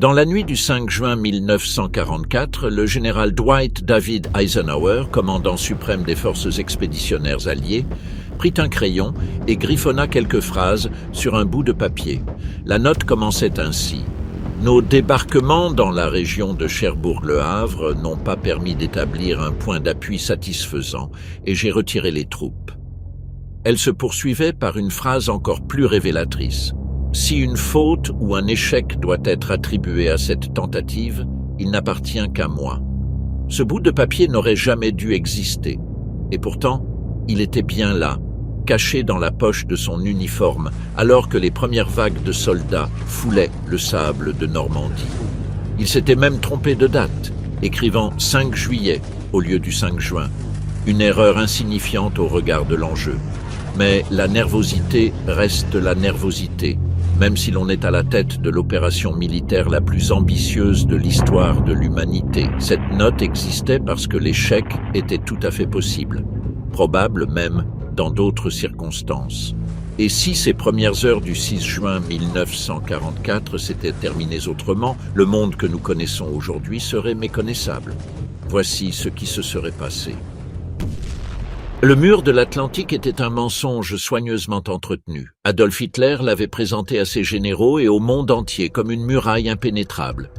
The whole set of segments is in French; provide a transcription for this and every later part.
Dans la nuit du 5 juin 1944, le général Dwight David Eisenhower, commandant suprême des forces expéditionnaires alliées, prit un crayon et griffonna quelques phrases sur un bout de papier. La note commençait ainsi. « Nos débarquements dans la région de Cherbourg-le Havre n'ont pas permis d'établir un point d'appui satisfaisant et j'ai retiré les troupes. » Elle se poursuivait par une phrase encore plus révélatrice. « Si une faute ou un échec doit être attribué à cette tentative, il n'appartient qu'à moi. » Ce bout de papier n'aurait jamais dû exister. Et pourtant, il était bien là, caché dans la poche de son uniforme, alors que les premières vagues de soldats foulaient le sable de Normandie. Il s'était même trompé de date, écrivant 5 juillet au lieu du 5 juin. Une erreur insignifiante au regard de l'enjeu. Mais la nervosité reste la nervosité, même si l'on est à la tête de l'opération militaire la plus ambitieuse de l'histoire de l'humanité. Cette note existait parce que l'échec était tout à fait possible, probable même dans d'autres circonstances. Et si ces premières heures du 6 juin 1944 s'étaient terminées autrement, le monde que nous connaissons aujourd'hui serait méconnaissable. Voici ce qui se serait passé. Le mur de l'Atlantique était un mensonge soigneusement entretenu. Adolf Hitler l'avait présenté à ses généraux et au monde entier comme une muraille impénétrable.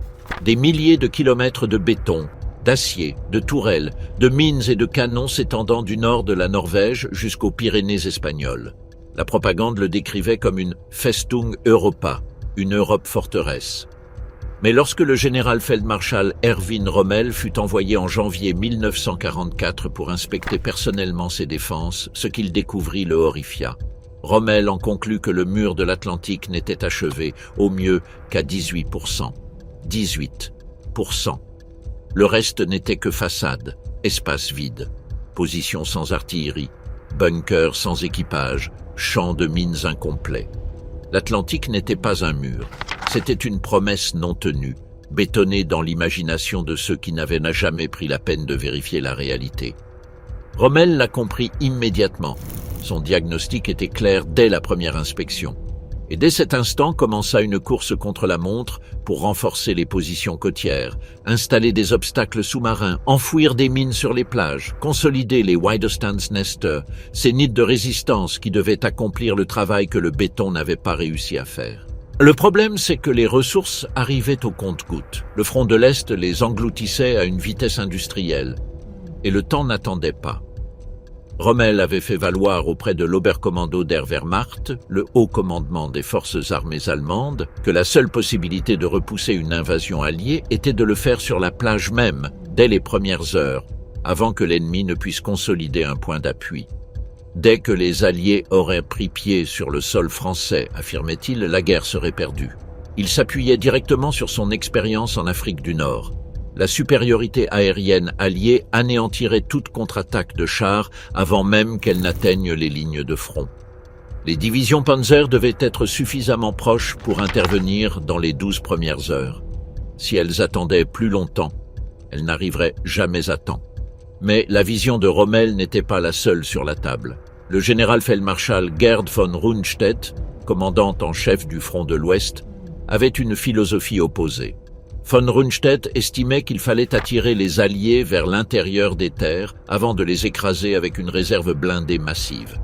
Des milliers de kilomètres de béton, d'acier, de tourelles, de mines et de canons s'étendant du nord de la Norvège jusqu'aux Pyrénées espagnoles. La propagande le décrivait comme une « Festung Europa », une Europe forteresse. Mais lorsque le général Feldmarschall Erwin Rommel fut envoyé en janvier 1944 pour inspecter personnellement ses défenses, ce qu'il découvrit le horrifia. Rommel en conclut que le mur de l'Atlantique n'était achevé, au mieux, qu'à 18%. 18%. Le reste n'était que façade, espace vide, position sans artillerie, bunker sans équipage, champ de mines incomplets. L'Atlantique n'était pas un mur, c'était une promesse non tenue, bétonnée dans l'imagination de ceux qui n'avaient jamais pris la peine de vérifier la réalité. Rommel l'a compris immédiatement. Son diagnostic était clair dès la première inspection. Et dès cet instant commença une course contre la montre pour renforcer les positions côtières, installer des obstacles sous-marins, enfouir des mines sur les plages, consolider les Widerstandsnester, ces nids de résistance qui devaient accomplir le travail que le béton n'avait pas réussi à faire. Le problème, c'est que les ressources arrivaient au compte-gouttes. Le front de l'Est les engloutissait à une vitesse industrielle. Et le temps n'attendait pas. Rommel avait fait valoir auprès de l'Oberkommando der Wehrmacht, le haut commandement des forces armées allemandes, que la seule possibilité de repousser une invasion alliée était de le faire sur la plage même, dès les premières heures, avant que l'ennemi ne puisse consolider un point d'appui. Dès que les Alliés auraient pris pied sur le sol français, affirmait-il, la guerre serait perdue. Il s'appuyait directement sur son expérience en Afrique du Nord. La supériorité aérienne alliée anéantirait toute contre-attaque de chars avant même qu'elle n'atteigne les lignes de front. Les divisions Panzer devaient être suffisamment proches pour intervenir dans les 12 premières heures. Si elles attendaient plus longtemps, elles n'arriveraient jamais à temps. Mais la vision de Rommel n'était pas la seule sur la table. Le général Feldmarschall Gerd von Rundstedt, commandant en chef du front de l'Ouest, avait une philosophie opposée. Von Rundstedt estimait qu'il fallait attirer les Alliés vers l'intérieur des terres avant de les écraser avec une réserve blindée massive.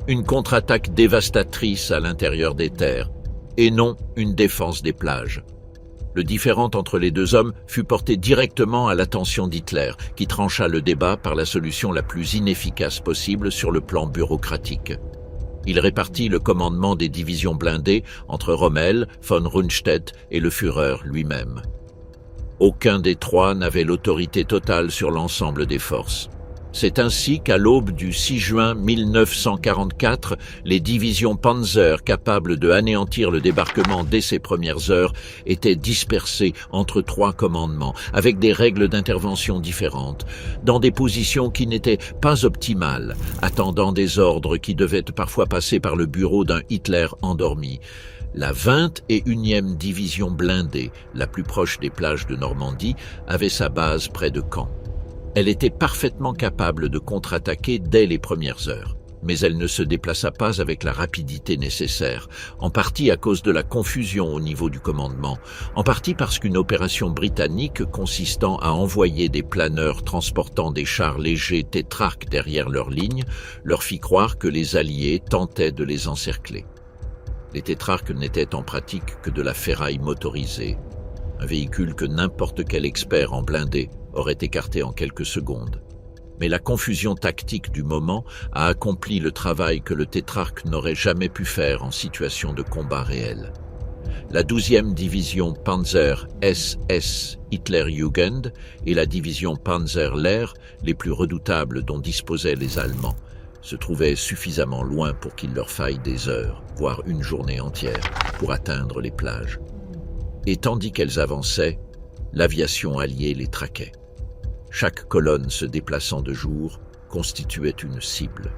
Une contre-attaque dévastatrice à l'intérieur des terres, et non une défense des plages. Le différend entre les deux hommes fut porté directement à l'attention d'Hitler, qui trancha le débat par la solution la plus inefficace possible sur le plan bureaucratique. Il répartit le commandement des divisions blindées entre Rommel, von Rundstedt et le Führer lui-même. Aucun des trois n'avait l'autorité totale sur l'ensemble des forces. C'est ainsi qu'à l'aube du 6 juin 1944, les divisions Panzer capables de anéantir le débarquement dès ses premières heures étaient dispersées entre 3 commandements, avec des règles d'intervention différentes, dans des positions qui n'étaient pas optimales, attendant des ordres qui devaient parfois passer par le bureau d'un Hitler endormi. La 21e division blindée, la plus proche des plages de Normandie, avait sa base près de Caen. Elle était parfaitement capable de contre-attaquer dès les premières heures. mais elle ne se déplaça pas avec la rapidité nécessaire, en partie à cause de la confusion au niveau du commandement, en partie parce qu'une opération britannique consistant à envoyer des planeurs transportant des chars légers tétrarques derrière leurs lignes leur fit croire que les Alliés tentaient de les encercler. Les tétrarques n'étaient en pratique que de la ferraille motorisée, un véhicule que n'importe quel expert en blindé aurait écarté en quelques secondes. Mais la confusion tactique du moment a accompli le travail que le tétrarque n'aurait jamais pu faire en situation de combat réel. La 12e division Panzer SS Hitlerjugend et la division Panzer Lehr, les plus redoutables dont disposaient les Allemands, se trouvaient suffisamment loin pour qu'il leur faille des heures, voire une journée entière, pour atteindre les plages. Et tandis qu'elles avançaient, l'aviation alliée les traquait. Chaque colonne se déplaçant de jour constituait une cible.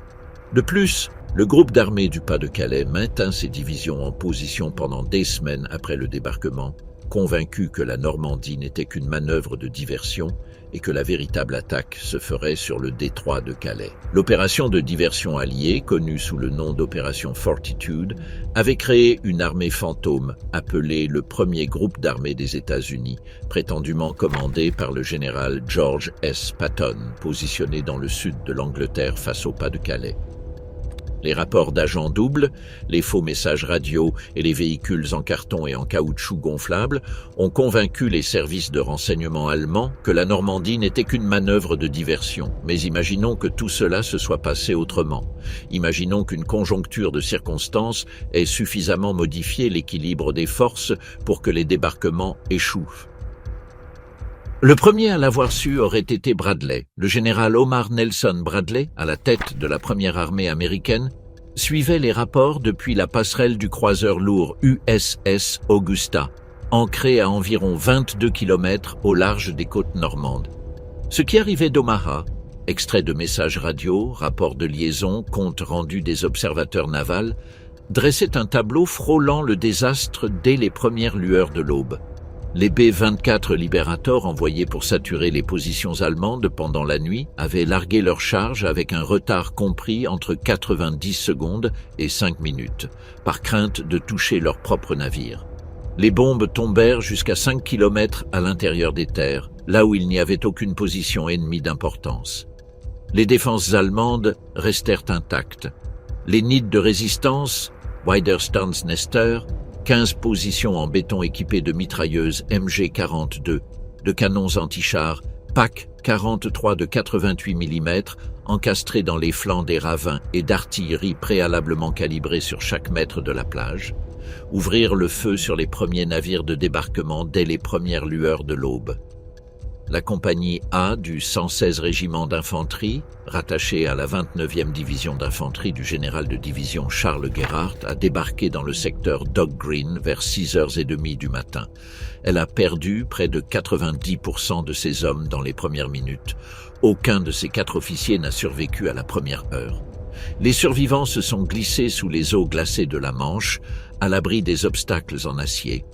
De plus, le groupe d'armée du Pas-de-Calais maintint ses divisions en position pendant des semaines après le débarquement, convaincu que la Normandie n'était qu'une manœuvre de diversion et que la véritable attaque se ferait sur le détroit de Calais. L'opération de diversion alliée, connue sous le nom d'opération Fortitude, avait créé une armée fantôme appelée le premier groupe d'armée des États-Unis, prétendument commandé par le général George S. Patton, positionné dans le sud de l'Angleterre face au Pas-de-Calais. Les rapports d'agents doubles, les faux messages radio et les véhicules en carton et en caoutchouc gonflable ont convaincu les services de renseignement allemands que la Normandie n'était qu'une manœuvre de diversion. Mais imaginons que tout cela se soit passé autrement. Imaginons qu'une conjoncture de circonstances ait suffisamment modifié l'équilibre des forces pour que les débarquements échouent. Le premier à l'avoir su aurait été Bradley. Le général Omar Nelson Bradley, à la tête de la première armée américaine, suivait les rapports depuis la passerelle du croiseur lourd USS Augusta, ancré à environ 22 km au large des côtes normandes. Ce qui arrivait d'Omaha, extraits de messages radio, rapports de liaison, comptes rendus des observateurs navals, dressait un tableau frôlant le désastre dès les premières lueurs de l'aube. Les B-24 Liberator envoyés pour saturer les positions allemandes pendant la nuit avaient largué leur charge avec un retard compris entre 90 secondes et 5 minutes, par crainte de toucher leur propre navire. Les bombes tombèrent jusqu'à 5 km à l'intérieur des terres, là où il n'y avait aucune position ennemie d'importance. Les défenses allemandes restèrent intactes. Les nids de résistance, Widerstandsnester, 15 positions en béton équipées de mitrailleuses MG-42, de canons anti-chars, PAC 43 de 88 mm, encastrés dans les flancs des ravins et d'artillerie préalablement calibrée sur chaque mètre de la plage, ouvrirent le feu sur les premiers navires de débarquement dès les premières lueurs de l'aube. La compagnie A du 116 régiment d'infanterie, rattachée à la 29e division d'infanterie du général de division Charles Gerhardt, a débarqué dans le secteur Dog Green vers 6h30 du matin. Elle a perdu près de 90% de ses hommes dans les premières minutes. Aucun de ses 4 officiers n'a survécu à la première heure. Les survivants se sont glissés sous les eaux glacées de la Manche, à l'abri des obstacles en acier.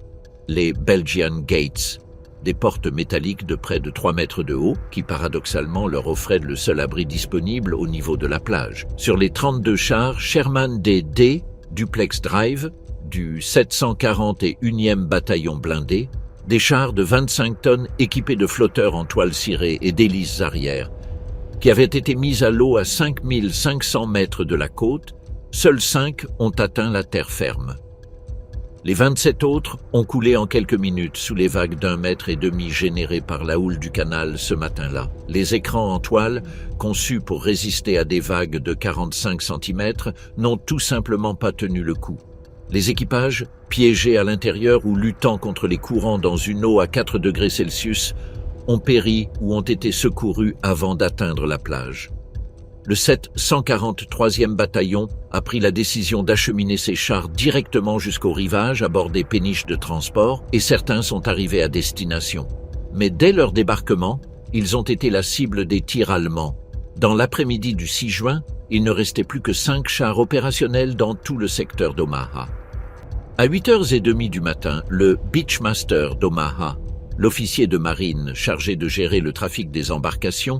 Les Belgian Gates, des portes métalliques de près de 3 mètres de haut qui paradoxalement leur offraient le seul abri disponible au niveau de la plage. Sur les 32 chars Sherman D. Duplex Drive du 741e bataillon blindé, des chars de 25 tonnes équipés de flotteurs en toile cirée et d'hélices arrière, qui avaient été mis à l'eau à 5500 mètres de la côte, seuls 5 ont atteint la terre ferme. Les 27 autres ont coulé en quelques minutes sous les vagues d'1,5 mètre générées par la houle du canal ce matin-là. Les écrans en toile, conçus pour résister à des vagues de 45 cm, n'ont tout simplement pas tenu le coup. Les équipages, piégés à l'intérieur ou luttant contre les courants dans une eau à 4 degrés Celsius, ont péri ou ont été secourus avant d'atteindre la plage. Le 743e bataillon a pris la décision d'acheminer ses chars directement jusqu'au rivage à bord des péniches de transport et certains sont arrivés à destination. Mais dès leur débarquement, ils ont été la cible des tirs allemands. Dans l'après-midi du 6 juin, il ne restait plus que 5 chars opérationnels dans tout le secteur d'Omaha. À 8h30 du matin, le Beachmaster d'Omaha, l'officier de marine chargé de gérer le trafic des embarcations,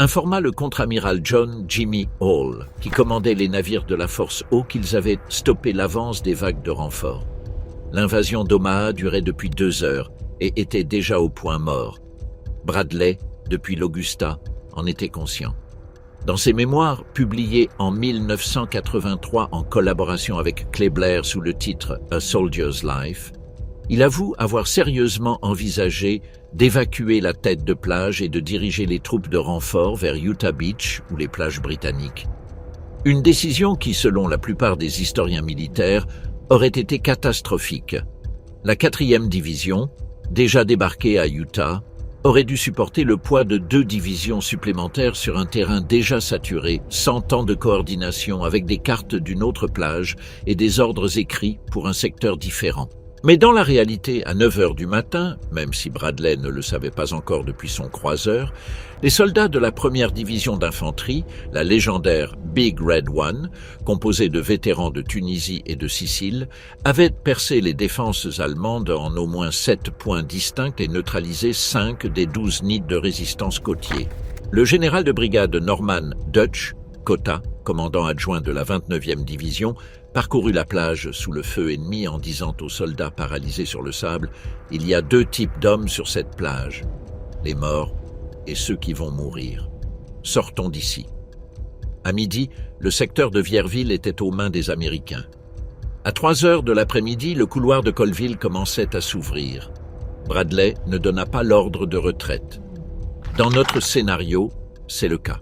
informa le contre-amiral John Jimmy Hall, qui commandait les navires de la Force O, qu'ils avaient stoppé l'avance des vagues de renfort. L'invasion d'Omaha durait depuis 2 heures et était déjà au point mort. Bradley, depuis l'Augusta, en était conscient. Dans ses mémoires, publiés en 1983 en collaboration avec Clay Blair sous le titre « A Soldier's Life », il avoue avoir sérieusement envisagé d'évacuer la tête de plage et de diriger les troupes de renfort vers Utah Beach ou les plages britanniques. Une décision qui, selon la plupart des historiens militaires, aurait été catastrophique. La 4e division, déjà débarquée à Utah, aurait dû supporter le poids de 2 divisions supplémentaires sur un terrain déjà saturé, sans temps de coordination, avec des cartes d'une autre plage et des ordres écrits pour un secteur différent. Mais dans la réalité, à 9 heures du matin, même si Bradley ne le savait pas encore depuis son croiseur, les soldats de la 1re division d'infanterie, la légendaire Big Red One, composée de vétérans de Tunisie et de Sicile, avaient percé les défenses allemandes en au moins 7 points distincts et neutralisé 5 des 12 nids de résistance côtiers. Le général de brigade Norman Dutch, Cotta, commandant adjoint de la 29e division, parcourut la plage sous le feu ennemi en disant aux soldats paralysés sur le sable « Il y a 2 types d'hommes sur cette plage, les morts et ceux qui vont mourir. Sortons d'ici. » À midi, le secteur de Vierville était aux mains des Américains. À 3 heures de l'après-midi, le couloir de Colville commençait à s'ouvrir. Bradley ne donna pas l'ordre de retraite. Dans notre scénario, c'est le cas.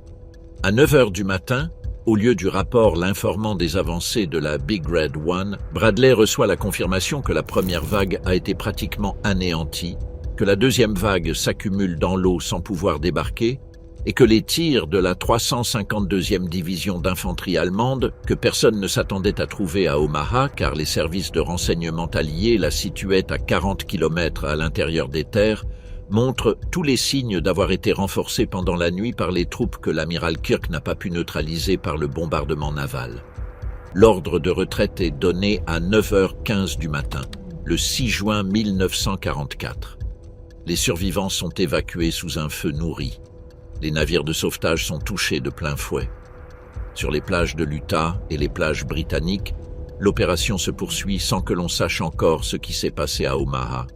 À 9 heures du matin, au lieu du rapport l'informant des avancées de la Big Red One, Bradley reçoit la confirmation que la première vague a été pratiquement anéantie, que la deuxième vague s'accumule dans l'eau sans pouvoir débarquer, et que les tirs de la 352e division d'infanterie allemande, que personne ne s'attendait à trouver à Omaha car les services de renseignement alliés la situaient à 40 km à l'intérieur des terres, montre tous les signes d'avoir été renforcés pendant la nuit par les troupes que l'amiral Kirk n'a pas pu neutraliser par le bombardement naval. L'ordre de retraite est donné à 9h15 du matin, le 6 juin 1944. Les survivants sont évacués sous un feu nourri. Les navires de sauvetage sont touchés de plein fouet. Sur les plages de l'Utah et les plages britanniques, l'opération se poursuit sans que l'on sache encore ce qui s'est passé à Omaha.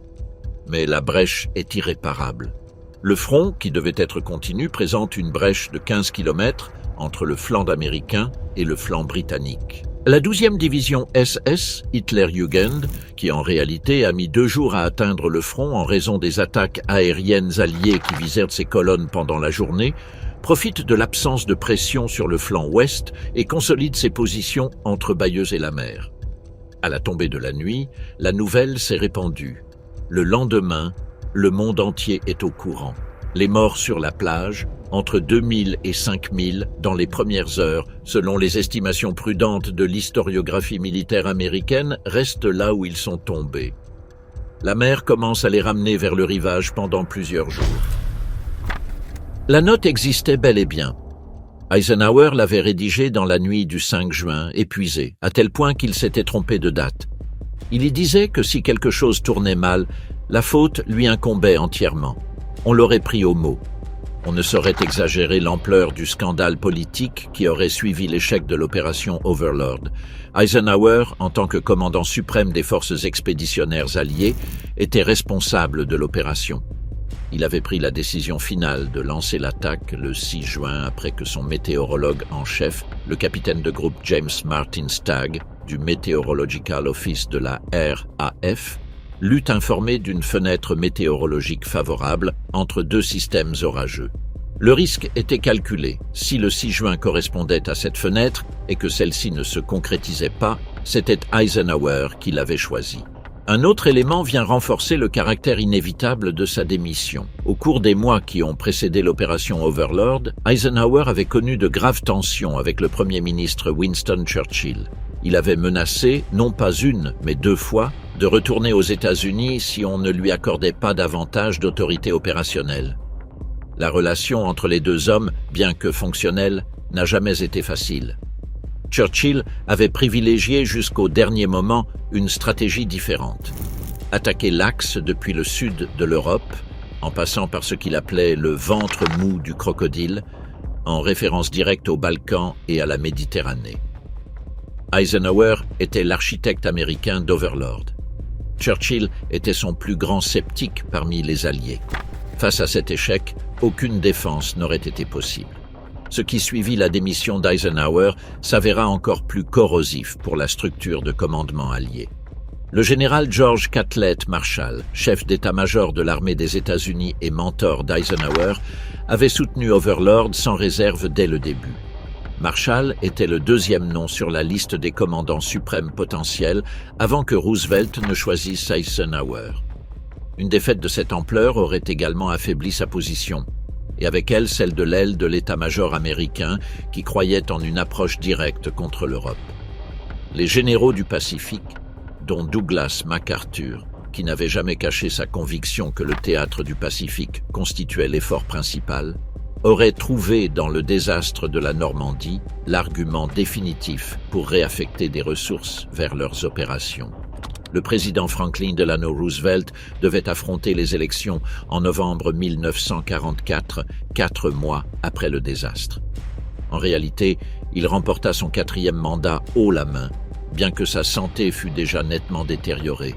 Mais la brèche est irréparable. Le front, qui devait être continu, présente une brèche de 15 km entre le flanc américain et le flanc britannique. La 12e division SS, Hitlerjugend, qui en réalité a mis 2 jours à atteindre le front en raison des attaques aériennes alliées qui visèrent ses colonnes pendant la journée, profite de l'absence de pression sur le flanc ouest et consolide ses positions entre Bayeux et la mer. À la tombée de la nuit, la nouvelle s'est répandue. Le lendemain, le monde entier est au courant. Les morts sur la plage, entre 2000 et 5000 dans les premières heures, selon les estimations prudentes de l'historiographie militaire américaine, restent là où ils sont tombés. La mer commence à les ramener vers le rivage pendant plusieurs jours. La note existait bel et bien. Eisenhower l'avait rédigée dans la nuit du 5 juin, épuisé, à tel point qu'il s'était trompé de date. Il y disait que si quelque chose tournait mal, la faute lui incombait entièrement. On l'aurait pris au mot. On ne saurait exagérer l'ampleur du scandale politique qui aurait suivi l'échec de l'opération Overlord. Eisenhower, en tant que commandant suprême des forces expéditionnaires alliées, était responsable de l'opération. Il avait pris la décision finale de lancer l'attaque le 6 juin après que son météorologue en chef, le capitaine de groupe James Martin Stagg, du Meteorological Office de la RAF, l'eût informé d'une fenêtre météorologique favorable entre 2 systèmes orageux. Le risque était calculé. Si le 6 juin correspondait à cette fenêtre et que celle-ci ne se concrétisait pas, c'était Eisenhower qui l'avait choisi. Un autre élément vient renforcer le caractère inévitable de sa démission. Au cours des mois qui ont précédé l'opération Overlord, Eisenhower avait connu de graves tensions avec le Premier ministre Winston Churchill. Il avait menacé, non pas 1, mais 2 fois, de retourner aux États-Unis si on ne lui accordait pas davantage d'autorité opérationnelle. La relation entre les 2 hommes, bien que fonctionnelle, n'a jamais été facile. Churchill avait privilégié jusqu'au dernier moment une stratégie différente. Attaquer l'Axe depuis le sud de l'Europe, en passant par ce qu'il appelait le ventre mou du crocodile, en référence directe aux Balkans et à la Méditerranée. Eisenhower était l'architecte américain d'Overlord. Churchill était son plus grand sceptique parmi les Alliés. Face à cet échec, aucune défense n'aurait été possible. Ce qui suivit la démission d'Eisenhower s'avéra encore plus corrosif pour la structure de commandement allié. Le général George Catlett Marshall, chef d'état-major de l'armée des États-Unis et mentor d'Eisenhower, avait soutenu Overlord sans réserve dès le début. Marshall était le deuxième nom sur la liste des commandants suprêmes potentiels avant que Roosevelt ne choisisse Eisenhower. Une défaite de cette ampleur aurait également affaibli sa position, et avec elle celle de l'aile de l'état-major américain qui croyait en une approche directe contre l'Europe. Les généraux du Pacifique, dont Douglas MacArthur, qui n'avait jamais caché sa conviction que le théâtre du Pacifique constituait l'effort principal, auraient trouvé dans le désastre de la Normandie l'argument définitif pour réaffecter des ressources vers leurs opérations. Le président Franklin Delano Roosevelt devait affronter les élections en novembre 1944, 4 mois après le désastre. En réalité, il remporta son 4e mandat haut la main, bien que sa santé fût déjà nettement détériorée.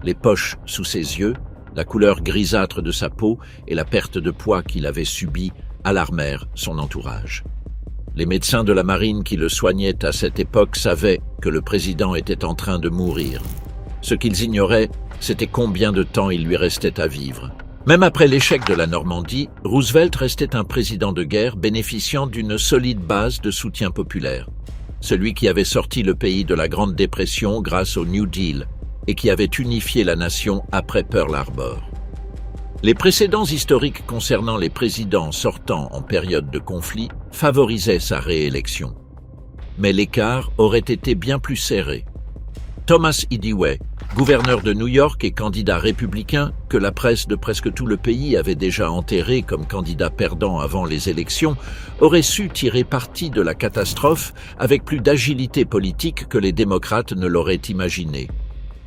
Les poches sous ses yeux, la couleur grisâtre de sa peau et la perte de poids qu'il avait subie alarmèrent son entourage. Les médecins de la marine qui le soignaient à cette époque savaient que le président était en train de mourir. Ce qu'ils ignoraient, c'était combien de temps il lui restait à vivre. Même après l'échec de la Normandie, Roosevelt restait un président de guerre bénéficiant d'une solide base de soutien populaire. Celui qui avait sorti le pays de la Grande Dépression grâce au New Deal et qui avait unifié la nation après Pearl Harbor. Les précédents historiques concernant les présidents sortant en période de conflit favorisaient sa réélection. Mais l'écart aurait été bien plus serré. Thomas E. Dewey, gouverneur de New York et candidat républicain, que la presse de presque tout le pays avait déjà enterré comme candidat perdant avant les élections, aurait su tirer parti de la catastrophe avec plus d'agilité politique que les démocrates ne l'auraient imaginé.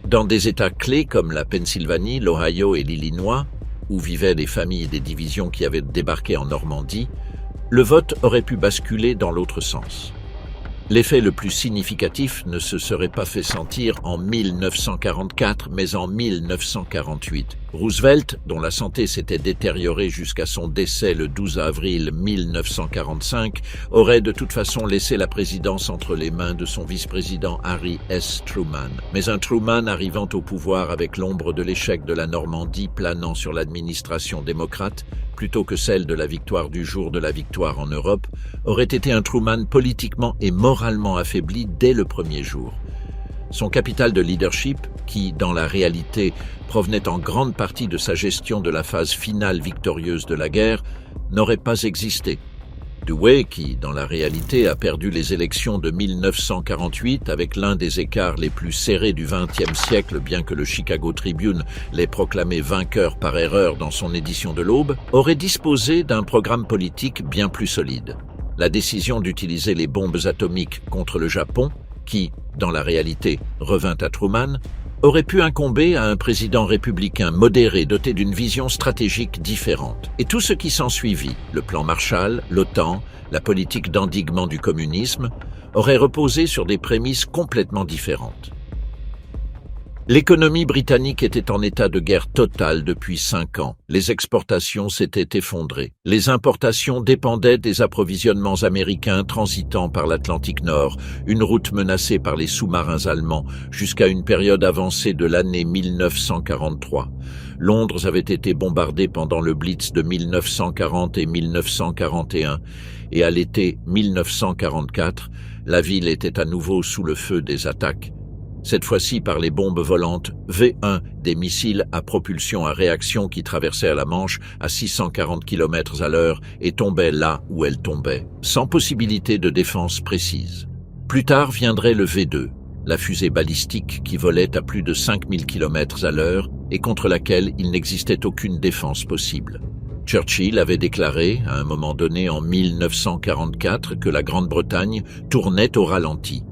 Dans des États clés comme la Pennsylvanie, l'Ohio et l'Illinois, où vivaient les familles des divisions qui avaient débarqué en Normandie, le vote aurait pu basculer dans l'autre sens. L'effet le plus significatif ne se serait pas fait sentir en 1944, mais en 1948. Roosevelt, dont la santé s'était détériorée jusqu'à son décès le 12 avril 1945, aurait de toute façon laissé la présidence entre les mains de son vice-président Harry S. Truman. Mais un Truman arrivant au pouvoir avec l'ombre de l'échec de la Normandie planant sur l'administration démocrate, plutôt que celle de la victoire du jour de la victoire en Europe, aurait été un Truman politiquement et moralement affaibli dès le premier jour. Son capital de leadership, qui, dans la réalité, provenait en grande partie de sa gestion de la phase finale victorieuse de la guerre, n'aurait pas existé. Dewey, qui, dans la réalité, a perdu les élections de 1948 avec l'un des écarts les plus serrés du XXe siècle, bien que le Chicago Tribune l'ait proclamé vainqueur par erreur dans son édition de l'Aube, aurait disposé d'un programme politique bien plus solide. La décision d'utiliser les bombes atomiques contre le Japon, qui, dans la réalité, revint à Truman, aurait pu incomber à un président républicain modéré doté d'une vision stratégique différente. Et tout ce qui s'ensuivit, le plan Marshall, l'OTAN, la politique d'endiguement du communisme, aurait reposé sur des prémices complètement différentes. L'économie britannique était en état de guerre totale depuis 5 ans. Les exportations s'étaient effondrées. Les importations dépendaient des approvisionnements américains transitant par l'Atlantique Nord, une route menacée par les sous-marins allemands jusqu'à une période avancée de l'année 1943. Londres avait été bombardée pendant le Blitz de 1940 et 1941, et à l'été 1944, la ville était à nouveau sous le feu des attaques. Cette fois-ci par les bombes volantes V1, des missiles à propulsion à réaction qui traversèrent la Manche à 640 km à l'heure et tombaient là où elles tombaient, sans possibilité de défense précise. Plus tard viendrait le V2, la fusée balistique qui volait à plus de 5000 km à l'heure et contre laquelle il n'existait aucune défense possible. Churchill avait déclaré, à un moment donné en 1944, que la Grande-Bretagne tournait au ralenti.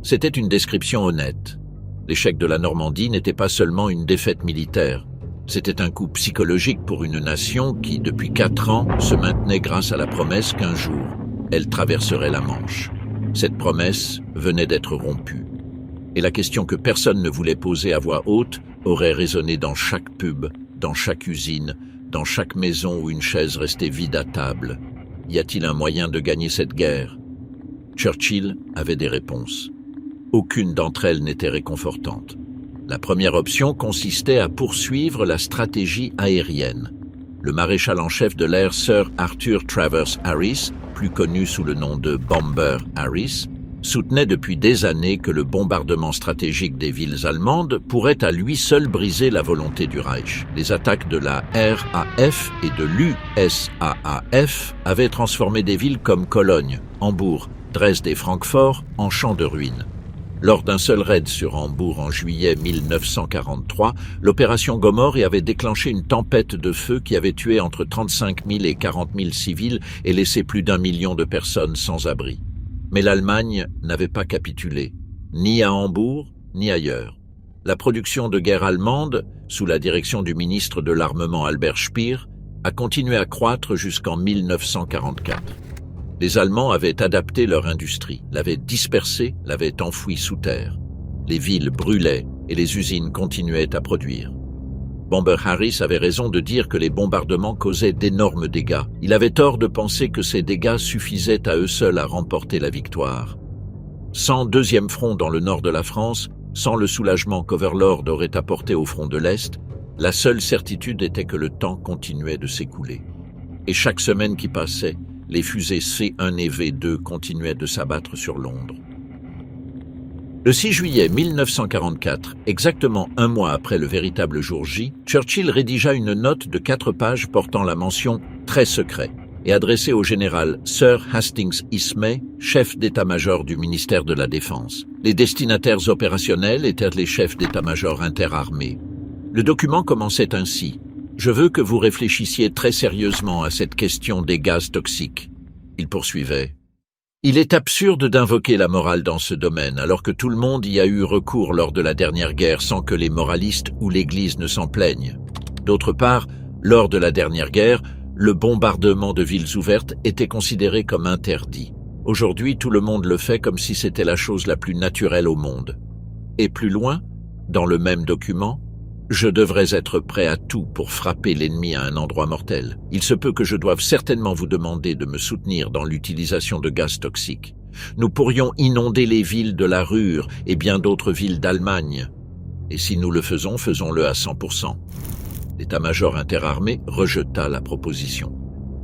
C'était une description honnête. L'échec de la Normandie n'était pas seulement une défaite militaire. C'était un coup psychologique pour une nation qui, depuis 4 ans, se maintenait grâce à la promesse qu'un jour, elle traverserait la Manche. Cette promesse venait d'être rompue. Et la question que personne ne voulait poser à voix haute aurait résonné dans chaque pub, dans chaque usine, dans chaque maison où une chaise restait vide à table. Y a-t-il un moyen de gagner cette guerre? Churchill avait des réponses. Aucune d'entre elles n'était réconfortante. La première option consistait à poursuivre la stratégie aérienne. Le maréchal en chef de l'air Sir Arthur Travers Harris, plus connu sous le nom de Bomber Harris, soutenait depuis des années que le bombardement stratégique des villes allemandes pourrait à lui seul briser la volonté du Reich. Les attaques de la RAF et de l'USAAF avaient transformé des villes comme Cologne, Hambourg, Dresde et Francfort en champs de ruines. Lors d'un seul raid sur Hambourg en juillet 1943, l'opération Gomorrhe avait déclenché une tempête de feu qui avait tué entre 35 000 et 40 000 civils et laissé plus d'1 million de personnes sans abri. Mais l'Allemagne n'avait pas capitulé, ni à Hambourg, ni ailleurs. La production de guerre allemande, sous la direction du ministre de l'Armement Albert Speer, a continué à croître jusqu'en 1944. Les Allemands avaient adapté leur industrie, l'avaient dispersée, l'avaient enfouie sous terre. Les villes brûlaient et les usines continuaient à produire. Bomber Harris avait raison de dire que les bombardements causaient d'énormes dégâts. Il avait tort de penser que ces dégâts suffisaient à eux seuls à remporter la victoire. Sans deuxième front dans le nord de la France, sans le soulagement qu'Overlord aurait apporté au front de l'Est, la seule certitude était que le temps continuait de s'écouler. Et chaque semaine qui passait, les fusées C-1 et V-2 continuaient de s'abattre sur Londres. Le 6 juillet 1944, exactement un mois après le véritable jour J, Churchill rédigea une note de 4 pages portant la mention « très secret » et adressée au général Sir Hastings Ismay, chef d'état-major du ministère de la Défense. Les destinataires opérationnels étaient les chefs d'état-major interarmés. Le document commençait ainsi. Je veux que vous réfléchissiez très sérieusement à cette question des gaz toxiques. Il poursuivait. Il est absurde d'invoquer la morale dans ce domaine, alors que tout le monde y a eu recours lors de la dernière guerre sans que les moralistes ou l'Église ne s'en plaignent. D'autre part, lors de la dernière guerre, le bombardement de villes ouvertes était considéré comme interdit. Aujourd'hui, tout le monde le fait comme si c'était la chose la plus naturelle au monde. Et plus loin, dans le même document, je devrais être prêt à tout pour frapper l'ennemi à un endroit mortel. Il se peut que je doive certainement vous demander de me soutenir dans l'utilisation de gaz toxiques. Nous pourrions inonder les villes de la Ruhr et bien d'autres villes d'Allemagne. Et si nous le faisons, faisons-le à 100%. L'état-major interarmé rejeta la proposition.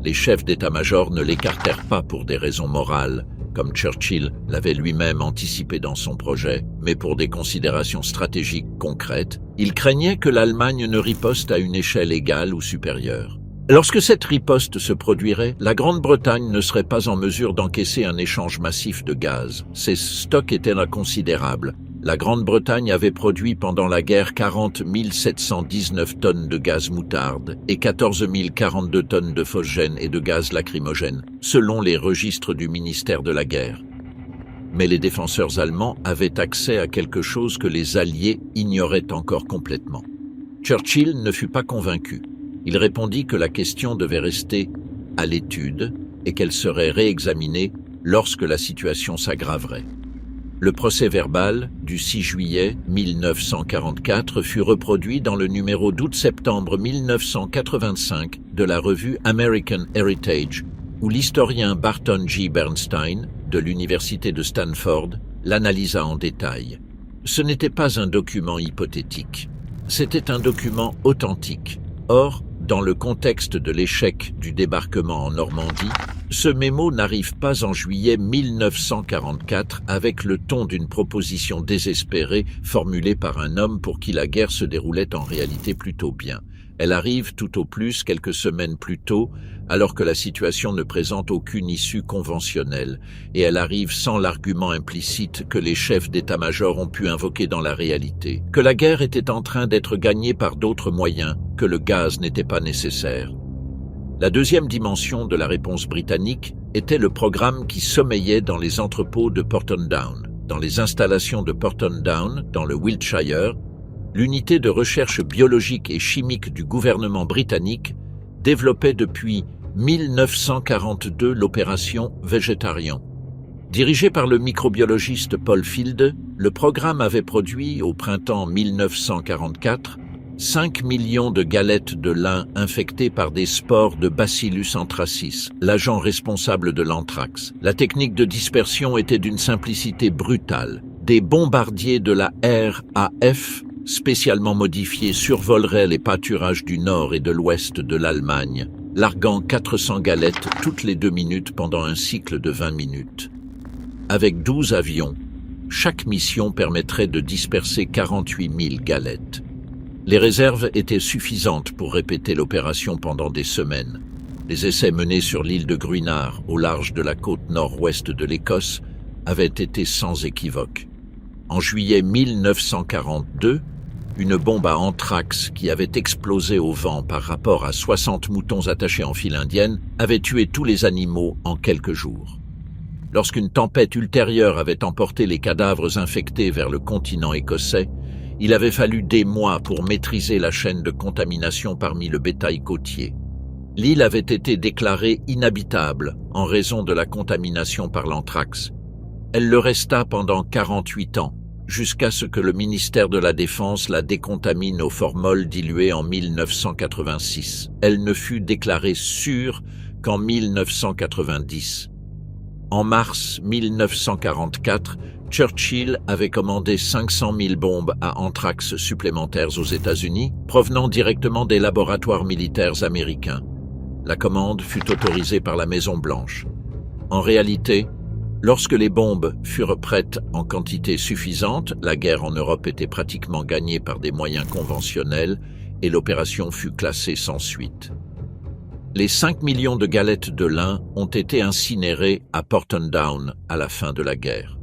Les chefs d'état-major ne l'écartèrent pas pour des raisons morales, comme Churchill l'avait lui-même anticipé dans son projet, mais pour des considérations stratégiques concrètes, il craignait que l'Allemagne ne riposte à une échelle égale ou supérieure. Lorsque cette riposte se produirait, la Grande-Bretagne ne serait pas en mesure d'encaisser un échange massif de gaz. Ses stocks étaient inconsidérables. La Grande-Bretagne avait produit pendant la guerre 40 719 tonnes de gaz moutarde et 14 042 tonnes de phosgène et de gaz lacrymogène, selon les registres du ministère de la guerre. Mais les défenseurs allemands avaient accès à quelque chose que les Alliés ignoraient encore complètement. Churchill ne fut pas convaincu. Il répondit que la question devait rester à l'étude et qu'elle serait réexaminée lorsque la situation s'aggraverait. Le procès-verbal du 6 juillet 1944 fut reproduit dans le numéro d'août-septembre 1985 de la revue American Heritage, où l'historien Barton G. Bernstein, de l'université de Stanford, l'analysa en détail. Ce n'était pas un document hypothétique, c'était un document authentique. Or, dans le contexte de l'échec du débarquement en Normandie, ce mémo n'arrive pas en juillet 1944 avec le ton d'une proposition désespérée formulée par un homme pour qui la guerre se déroulait en réalité plutôt bien. Elle arrive tout au plus quelques semaines plus tôt, alors que la situation ne présente aucune issue conventionnelle, et elle arrive sans l'argument implicite que les chefs d'état-major ont pu invoquer dans la réalité, que la guerre était en train d'être gagnée par d'autres moyens, que le gaz n'était pas nécessaire. La deuxième dimension de la réponse britannique était le programme qui sommeillait dans les entrepôts de Porton Down. Dans les installations de Porton Down, dans le Wiltshire, l'unité de recherche biologique et chimique du gouvernement britannique développait depuis 1942 l'opération Végétarion. Dirigé par le microbiologiste Paul Field, le programme avait produit, au printemps 1944, 5 millions de galettes de lin infectées par des spores de Bacillus anthracis, l'agent responsable de l'anthrax. La technique de dispersion était d'une simplicité brutale. Des bombardiers de la RAF, spécialement modifiés, survoleraient les pâturages du nord et de l'ouest de l'Allemagne, larguant 400 galettes toutes les 2 minutes pendant un cycle de 20 minutes. Avec 12 avions, chaque mission permettrait de disperser 48 000 galettes. Les réserves étaient suffisantes pour répéter l'opération pendant des semaines. Les essais menés sur l'île de Gruinard, au large de la côte nord-ouest de l'Écosse, avaient été sans équivoque. En juillet 1942, une bombe à anthrax qui avait explosé au vent par rapport à 60 moutons attachés en file indienne avait tué tous les animaux en quelques jours. Lorsqu'une tempête ultérieure avait emporté les cadavres infectés vers le continent écossais, il avait fallu des mois pour maîtriser la chaîne de contamination parmi le bétail côtier. L'île avait été déclarée inhabitable en raison de la contamination par l'anthrax. Elle le resta pendant 48 ans, jusqu'à ce que le ministère de la Défense la décontamine au formol dilué en 1986. Elle ne fut déclarée sûre qu'en 1990. En mars 1944, Churchill avait commandé 500 000 bombes à anthrax supplémentaires aux États-Unis, provenant directement des laboratoires militaires américains. La commande fut autorisée par la Maison-Blanche. En réalité, lorsque les bombes furent prêtes en quantité suffisante, la guerre en Europe était pratiquement gagnée par des moyens conventionnels et l'opération fut classée sans suite. Les 5 millions de galettes de lin ont été incinérées à Porton Down à la fin de la guerre.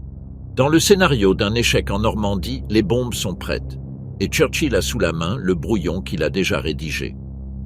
Dans le scénario d'un échec en Normandie, les bombes sont prêtes, et Churchill a sous la main le brouillon qu'il a déjà rédigé.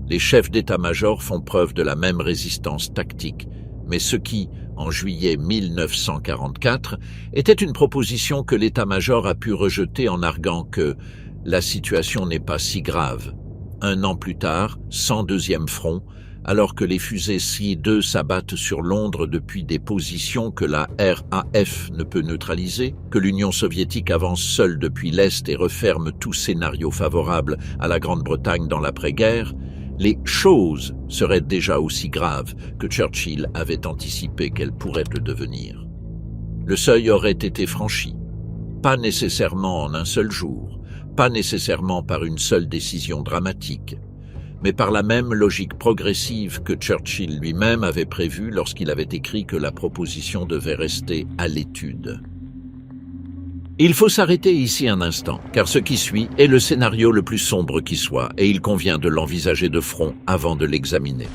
Les chefs d'état-major font preuve de la même résistance tactique, mais ce qui, en juillet 1944, était une proposition que l'état-major a pu rejeter en arguant que « la situation n'est pas si grave ». Un an plus tard, 102e front, alors que les fusées SI-2 s'abattent sur Londres depuis des positions que la RAF ne peut neutraliser, que l'Union soviétique avance seule depuis l'Est et referme tout scénario favorable à la Grande-Bretagne dans l'après-guerre, les choses seraient déjà aussi graves que Churchill avait anticipé qu'elles pourraient le devenir. Le seuil aurait été franchi, pas nécessairement en un seul jour, pas nécessairement par une seule décision dramatique, mais par la même logique progressive que Churchill lui-même avait prévue lorsqu'il avait écrit que la proposition devait rester à l'étude. Il faut s'arrêter ici un instant, car ce qui suit est le scénario le plus sombre qui soit, et il convient de l'envisager de front avant de l'examiner.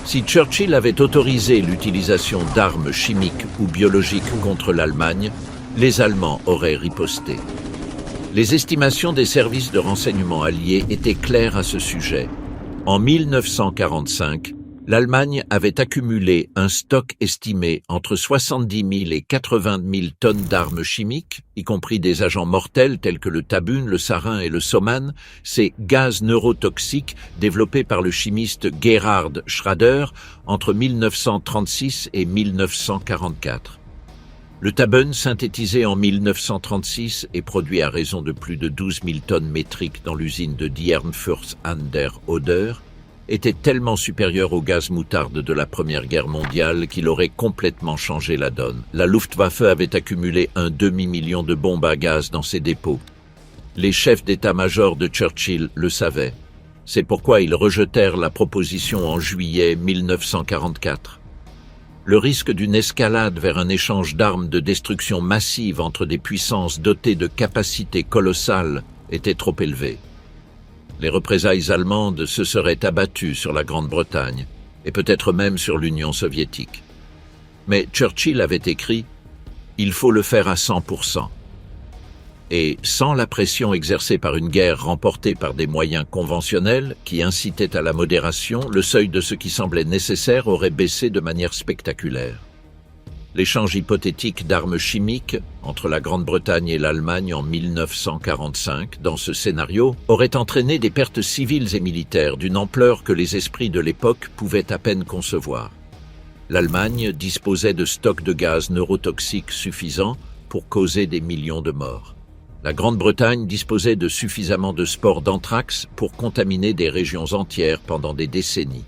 Si Churchill avait autorisé l'utilisation d'armes chimiques ou biologiques contre l'Allemagne, les Allemands auraient riposté. Les estimations des services de renseignement alliés étaient claires à ce sujet. En 1945, l'Allemagne avait accumulé un stock estimé entre 70 000 et 80 000 tonnes d'armes chimiques, y compris des agents mortels tels que le tabun, le sarin et le soman, ces gaz neurotoxiques développés par le chimiste Gerhard Schrader entre 1936 et 1944. Le tabun, synthétisé en 1936 et produit à raison de plus de 12 000 tonnes métriques dans l'usine de Diernfurt an der Oder, était tellement supérieur au gaz moutarde de la Première Guerre mondiale qu'il aurait complètement changé la donne. La Luftwaffe avait accumulé un demi-million de bombes à gaz dans ses dépôts. Les chefs d'état-major de Churchill le savaient. C'est pourquoi ils rejetèrent la proposition en juillet 1944. Le risque d'une escalade vers un échange d'armes de destruction massive entre des puissances dotées de capacités colossales était trop élevé. Les représailles allemandes se seraient abattues sur la Grande-Bretagne, et peut-être même sur l'Union soviétique. Mais Churchill avait écrit « Il faut le faire à 100%. » Et sans la pression exercée par une guerre remportée par des moyens conventionnels qui incitaient à la modération, le seuil de ce qui semblait nécessaire aurait baissé de manière spectaculaire. L'échange hypothétique d'armes chimiques entre la Grande-Bretagne et l'Allemagne en 1945, dans ce scénario, aurait entraîné des pertes civiles et militaires d'une ampleur que les esprits de l'époque pouvaient à peine concevoir. L'Allemagne disposait de stocks de gaz neurotoxiques suffisants pour causer des millions de morts. La Grande-Bretagne disposait de suffisamment de spores d'anthrax pour contaminer des régions entières pendant des décennies.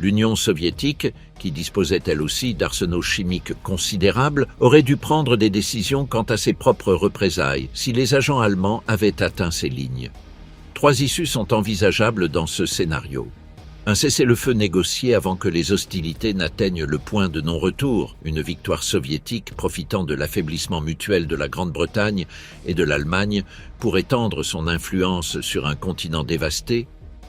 L'Union soviétique, qui disposait elle aussi d'arsenaux chimiques considérables, aurait dû prendre des décisions quant à ses propres représailles si les agents allemands avaient atteint ces lignes. 3 issues sont envisageables dans ce scénario. Un cessez-le-feu négocié avant que les hostilités n'atteignent le point de non-retour, une victoire soviétique profitant de l'affaiblissement mutuel de la Grande-Bretagne et de l'Allemagne pour étendre son influence sur un continent dévasté,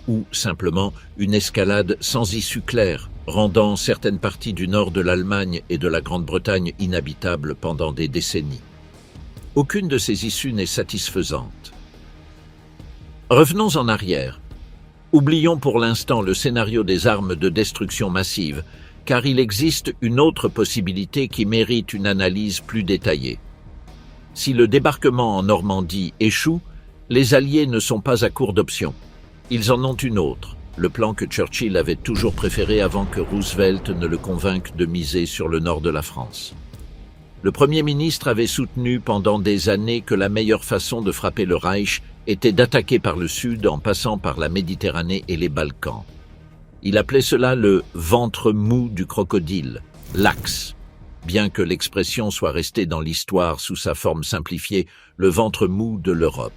ou simplement une escalade sans issue claire, rendant certaines parties du nord de l'Allemagne et de la Grande-Bretagne inhabitables pendant des décennies. Aucune de ces issues n'est satisfaisante. Revenons en arrière. Oublions pour l'instant le scénario des armes de destruction massive, car il existe une autre possibilité qui mérite une analyse plus détaillée. Si le débarquement en Normandie échoue, les Alliés ne sont pas à court d'options. Ils en ont une autre, le plan que Churchill avait toujours préféré avant que Roosevelt ne le convainque de miser sur le nord de la France. Le Premier ministre avait soutenu pendant des années que la meilleure façon de frapper le Reich était d'attaquer par le sud en passant par la Méditerranée et les Balkans. Il appelait cela le « ventre mou du crocodile », l'Axe, bien que l'expression soit restée dans l'histoire sous sa forme simplifiée, le ventre mou de l'Europe.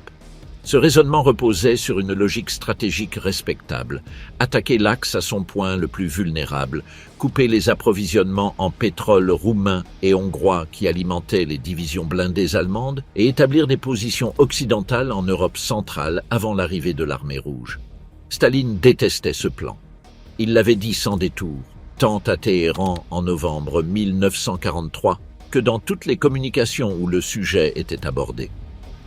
Ce raisonnement reposait sur une logique stratégique respectable. Attaquer l'Axe à son point le plus vulnérable, couper les approvisionnements en pétrole roumain et hongrois qui alimentaient les divisions blindées allemandes et établir des positions occidentales en Europe centrale avant l'arrivée de l'armée rouge. Staline détestait ce plan. Il l'avait dit sans détour, tant à Téhéran en novembre 1943 que dans toutes les communications où le sujet était abordé.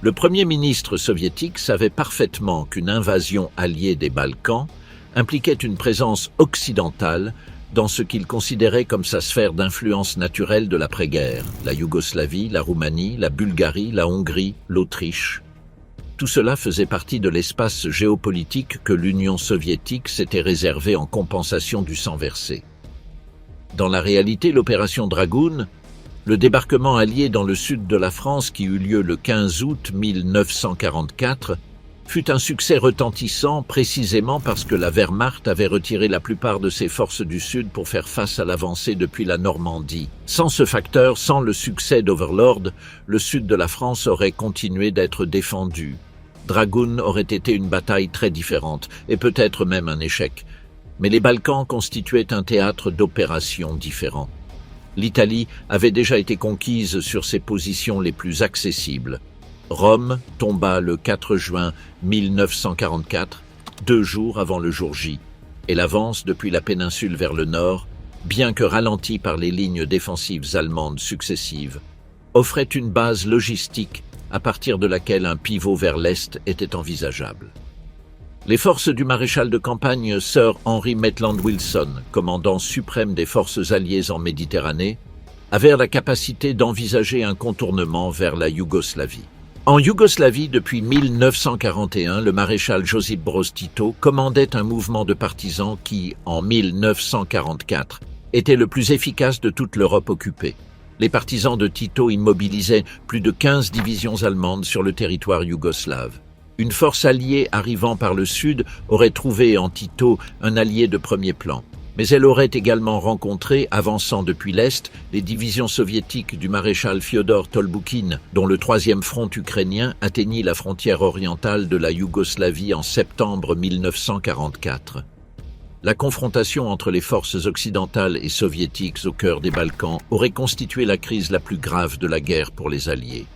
Le Premier ministre soviétique savait parfaitement qu'une invasion alliée des Balkans impliquait une présence occidentale dans ce qu'il considérait comme sa sphère d'influence naturelle de l'après-guerre, la Yougoslavie, la Roumanie, la Bulgarie, la Hongrie, l'Autriche. Tout cela faisait partie de l'espace géopolitique que l'Union soviétique s'était réservé en compensation du sang versé. Dans la réalité, l'opération Dragoon, le débarquement allié dans le sud de la France qui eut lieu le 15 août 1944 fut un succès retentissant précisément parce que la Wehrmacht avait retiré la plupart de ses forces du sud pour faire face à l'avancée depuis la Normandie. Sans ce facteur, sans le succès d'Overlord, le sud de la France aurait continué d'être défendu. Dragoon aurait été une bataille très différente et peut-être même un échec. Mais les Balkans constituaient un théâtre d'opérations différent. L'Italie avait déjà été conquise sur ses positions les plus accessibles. Rome tomba le 4 juin 1944, 2 jours avant le jour J, et l'avance depuis la péninsule vers le nord, bien que ralentie par les lignes défensives allemandes successives, offrait une base logistique à partir de laquelle un pivot vers l'est était envisageable. Les forces du maréchal de campagne Sir Henry Maitland Wilson, commandant suprême des forces alliées en Méditerranée, avaient la capacité d'envisager un contournement vers la Yougoslavie. En Yougoslavie, depuis 1941, le maréchal Josip Broz Tito commandait un mouvement de partisans qui, en 1944, était le plus efficace de toute l'Europe occupée. Les partisans de Tito immobilisaient plus de 15 divisions allemandes sur le territoire yougoslave. Une force alliée arrivant par le sud aurait trouvé en Tito un allié de premier plan, mais elle aurait également rencontré, avançant depuis l'Est, les divisions soviétiques du maréchal Fyodor Tolboukine, dont le 3e front ukrainien atteignit la frontière orientale de la Yougoslavie en septembre 1944. La confrontation entre les forces occidentales et soviétiques au cœur des Balkans aurait constitué la crise la plus grave de la guerre pour les Alliés.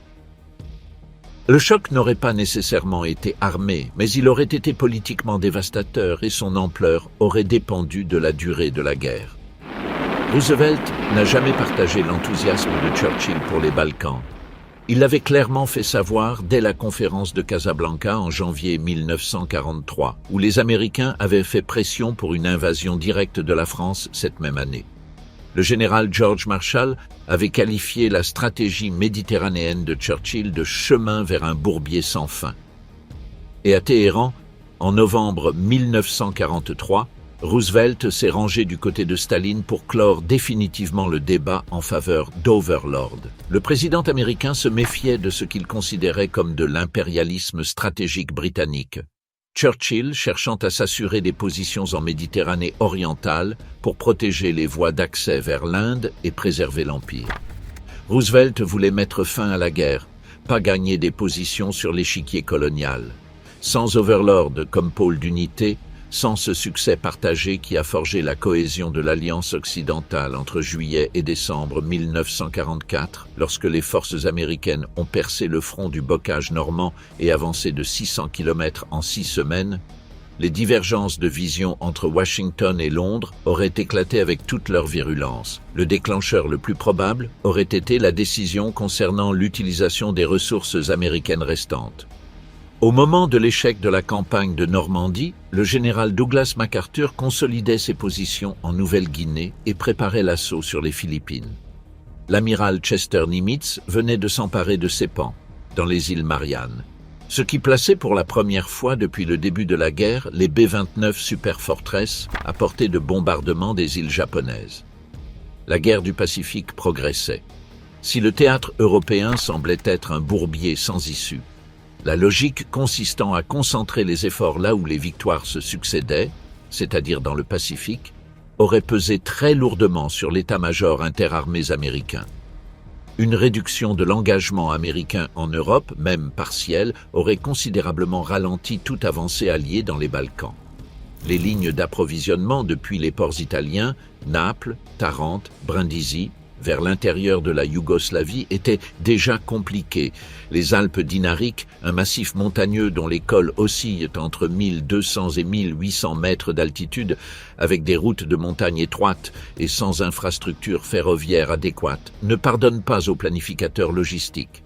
Le choc n'aurait pas nécessairement été armé, mais il aurait été politiquement dévastateur et son ampleur aurait dépendu de la durée de la guerre. Roosevelt n'a jamais partagé l'enthousiasme de Churchill pour les Balkans. Il l'avait clairement fait savoir dès la conférence de Casablanca en janvier 1943, où les Américains avaient fait pression pour une invasion directe de la France cette même année. Le général George Marshall avait qualifié la stratégie méditerranéenne de Churchill de chemin vers un bourbier sans fin. Et à Téhéran, en novembre 1943, Roosevelt s'est rangé du côté de Staline pour clore définitivement le débat en faveur d'Overlord. Le président américain se méfiait de ce qu'il considérait comme de l'impérialisme stratégique britannique. Churchill cherchant à s'assurer des positions en Méditerranée orientale pour protéger les voies d'accès vers l'Inde et préserver l'Empire. Roosevelt voulait mettre fin à la guerre, pas gagner des positions sur l'échiquier colonial. Sans Overlord comme pôle d'unité, sans ce succès partagé qui a forgé la cohésion de l'Alliance occidentale entre juillet et décembre 1944, lorsque les forces américaines ont percé le front du bocage normand et avancé de 600 km en 6 semaines, les divergences de vision entre Washington et Londres auraient éclaté avec toute leur virulence. Le déclencheur le plus probable aurait été la décision concernant l'utilisation des ressources américaines restantes. Au moment de l'échec de la campagne de Normandie, le général Douglas MacArthur consolidait ses positions en Nouvelle-Guinée et préparait l'assaut sur les Philippines. L'amiral Chester Nimitz venait de s'emparer de Sepang, dans les îles Mariannes, ce qui plaçait pour la première fois depuis le début de la guerre les B-29 Super Fortress à portée de bombardement des îles japonaises. La guerre du Pacifique progressait. Si le théâtre européen semblait être un bourbier sans issue, la logique consistant à concentrer les efforts là où les victoires se succédaient, c'est-à-dire dans le Pacifique, aurait pesé très lourdement sur l'état-major interarmées américain. Une réduction de l'engagement américain en Europe, même partielle, aurait considérablement ralenti toute avancée alliée dans les Balkans. Les lignes d'approvisionnement depuis les ports italiens, Naples, Tarente, Brindisi, vers l'intérieur de la Yougoslavie étaient déjà compliquées. Les Alpes dinariques, un massif montagneux dont les cols oscillent entre 1200 et 1800 mètres d'altitude, avec des routes de montagne étroites et sans infrastructure ferroviaire adéquate, ne pardonnent pas aux planificateurs logistiques.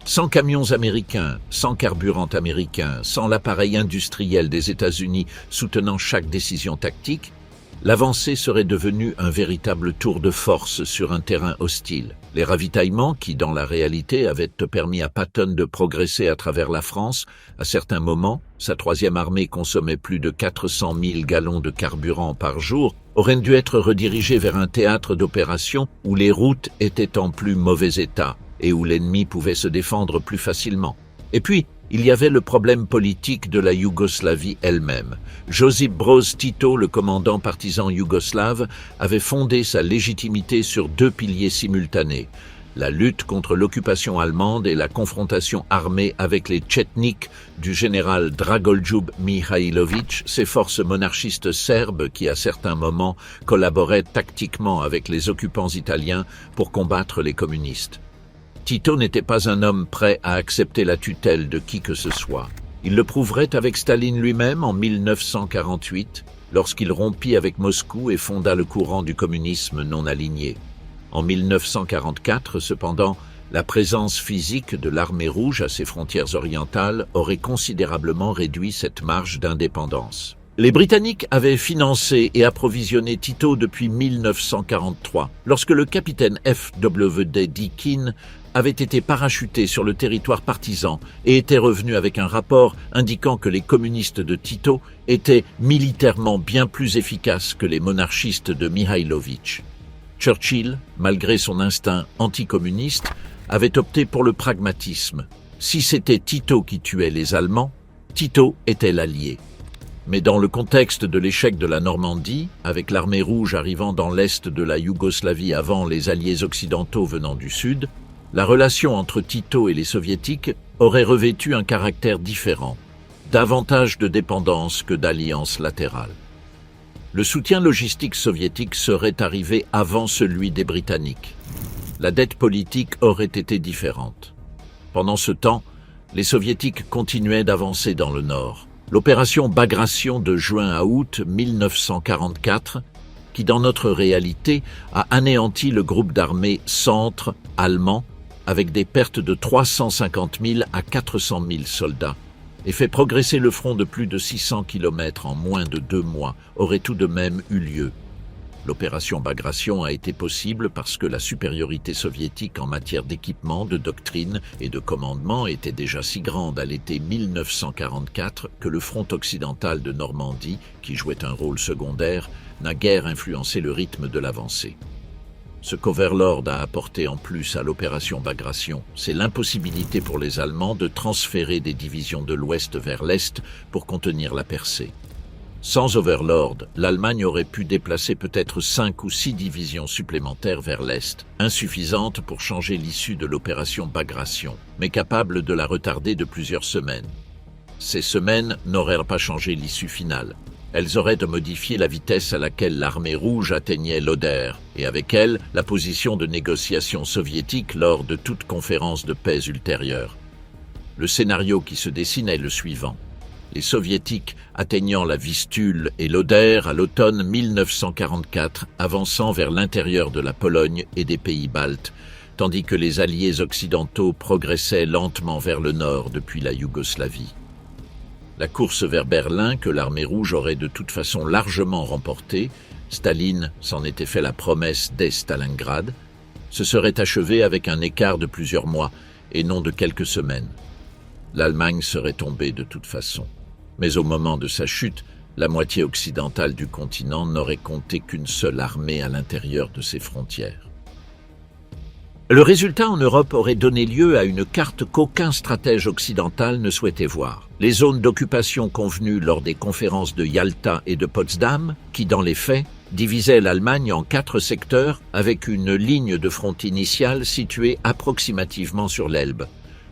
Sans camions américains, sans carburant américain, sans l'appareil industriel des États-Unis soutenant chaque décision tactique, l'avancée serait devenue un véritable tour de force sur un terrain hostile. Les ravitaillements, qui dans la réalité avaient permis à Patton de progresser à travers la France, à certains moments, sa troisième armée consommait plus de 400 000 gallons de carburant par jour, auraient dû être redirigés vers un théâtre d'opération où les routes étaient en plus mauvais état et où l'ennemi pouvait se défendre plus facilement. Et puis, il y avait le problème politique de la Yougoslavie elle-même. Josip Broz Tito, le commandant partisan yougoslave, avait fondé sa légitimité sur deux piliers simultanés: la lutte contre l'occupation allemande et la confrontation armée avec les Tchetniks du général Dragoljub Mihailović, ces forces monarchistes serbes qui, à certains moments, collaboraient tactiquement avec les occupants italiens pour combattre les communistes. Tito n'était pas un homme prêt à accepter la tutelle de qui que ce soit. Il le prouverait avec Staline lui-même en 1948, lorsqu'il rompit avec Moscou et fonda le courant du communisme non aligné. En 1944, cependant, la présence physique de l'armée rouge à ses frontières orientales aurait considérablement réduit cette marge d'indépendance. Les Britanniques avaient financé et approvisionné Tito depuis 1943, lorsque le capitaine F.W.D. Deakin avait été parachuté sur le territoire partisan et était revenu avec un rapport indiquant que les communistes de Tito étaient militairement bien plus efficaces que les monarchistes de Mihailović. Churchill, malgré son instinct anticommuniste, avait opté pour le pragmatisme. Si c'était Tito qui tuait les Allemands, Tito était l'allié. Mais dans le contexte de l'échec de la Normandie, avec l'armée rouge arrivant dans l'est de la Yougoslavie avant les alliés occidentaux venant du sud, la relation entre Tito et les soviétiques aurait revêtu un caractère différent, davantage de dépendance que d'alliance latérale. Le soutien logistique soviétique serait arrivé avant celui des Britanniques. La dette politique aurait été différente. Pendant ce temps, les soviétiques continuaient d'avancer dans le nord. L'opération Bagration de juin à août 1944, qui dans notre réalité a anéanti le groupe d'armées centre allemand avec des pertes de 350 000 à 400 000 soldats, et fait progresser le front de plus de 600 km en moins de 2 mois, aurait tout de même eu lieu. L'opération Bagration a été possible parce que la supériorité soviétique en matière d'équipement, de doctrine et de commandement était déjà si grande à l'été 1944 que le front occidental de Normandie, qui jouait un rôle secondaire, n'a guère influencé le rythme de l'avancée. Ce qu'Overlord a apporté en plus à l'opération Bagration, c'est l'impossibilité pour les Allemands de transférer des divisions de l'Ouest vers l'Est pour contenir la percée. Sans Overlord, l'Allemagne aurait pu déplacer peut-être 5 ou 6 divisions supplémentaires vers l'Est, insuffisantes pour changer l'issue de l'opération Bagration, mais capables de la retarder de plusieurs semaines. Ces semaines n'auraient pas changé l'issue finale. Elles auraient modifié la vitesse à laquelle l'armée rouge atteignait l'Oder, et avec elle, la position de négociation soviétique lors de toute conférence de paix ultérieure. Le scénario qui se dessine est le suivant. Les soviétiques atteignant la Vistule et l'Oder à l'automne 1944, avançant vers l'intérieur de la Pologne et des pays baltes, tandis que les alliés occidentaux progressaient lentement vers le nord depuis la Yougoslavie. La course vers Berlin, que l'armée rouge aurait de toute façon largement remportée, Staline s'en était fait la promesse dès Stalingrad, se serait achevée avec un écart de plusieurs mois et non de quelques semaines. L'Allemagne serait tombée de toute façon. Mais au moment de sa chute, la moitié occidentale du continent n'aurait compté qu'une seule armée à l'intérieur de ses frontières. Le résultat en Europe aurait donné lieu à une carte qu'aucun stratège occidental ne souhaitait voir. Les zones d'occupation convenues lors des conférences de Yalta et de Potsdam, qui dans les faits divisaient l'Allemagne en 4 secteurs avec une ligne de front initiale située approximativement sur l'Elbe,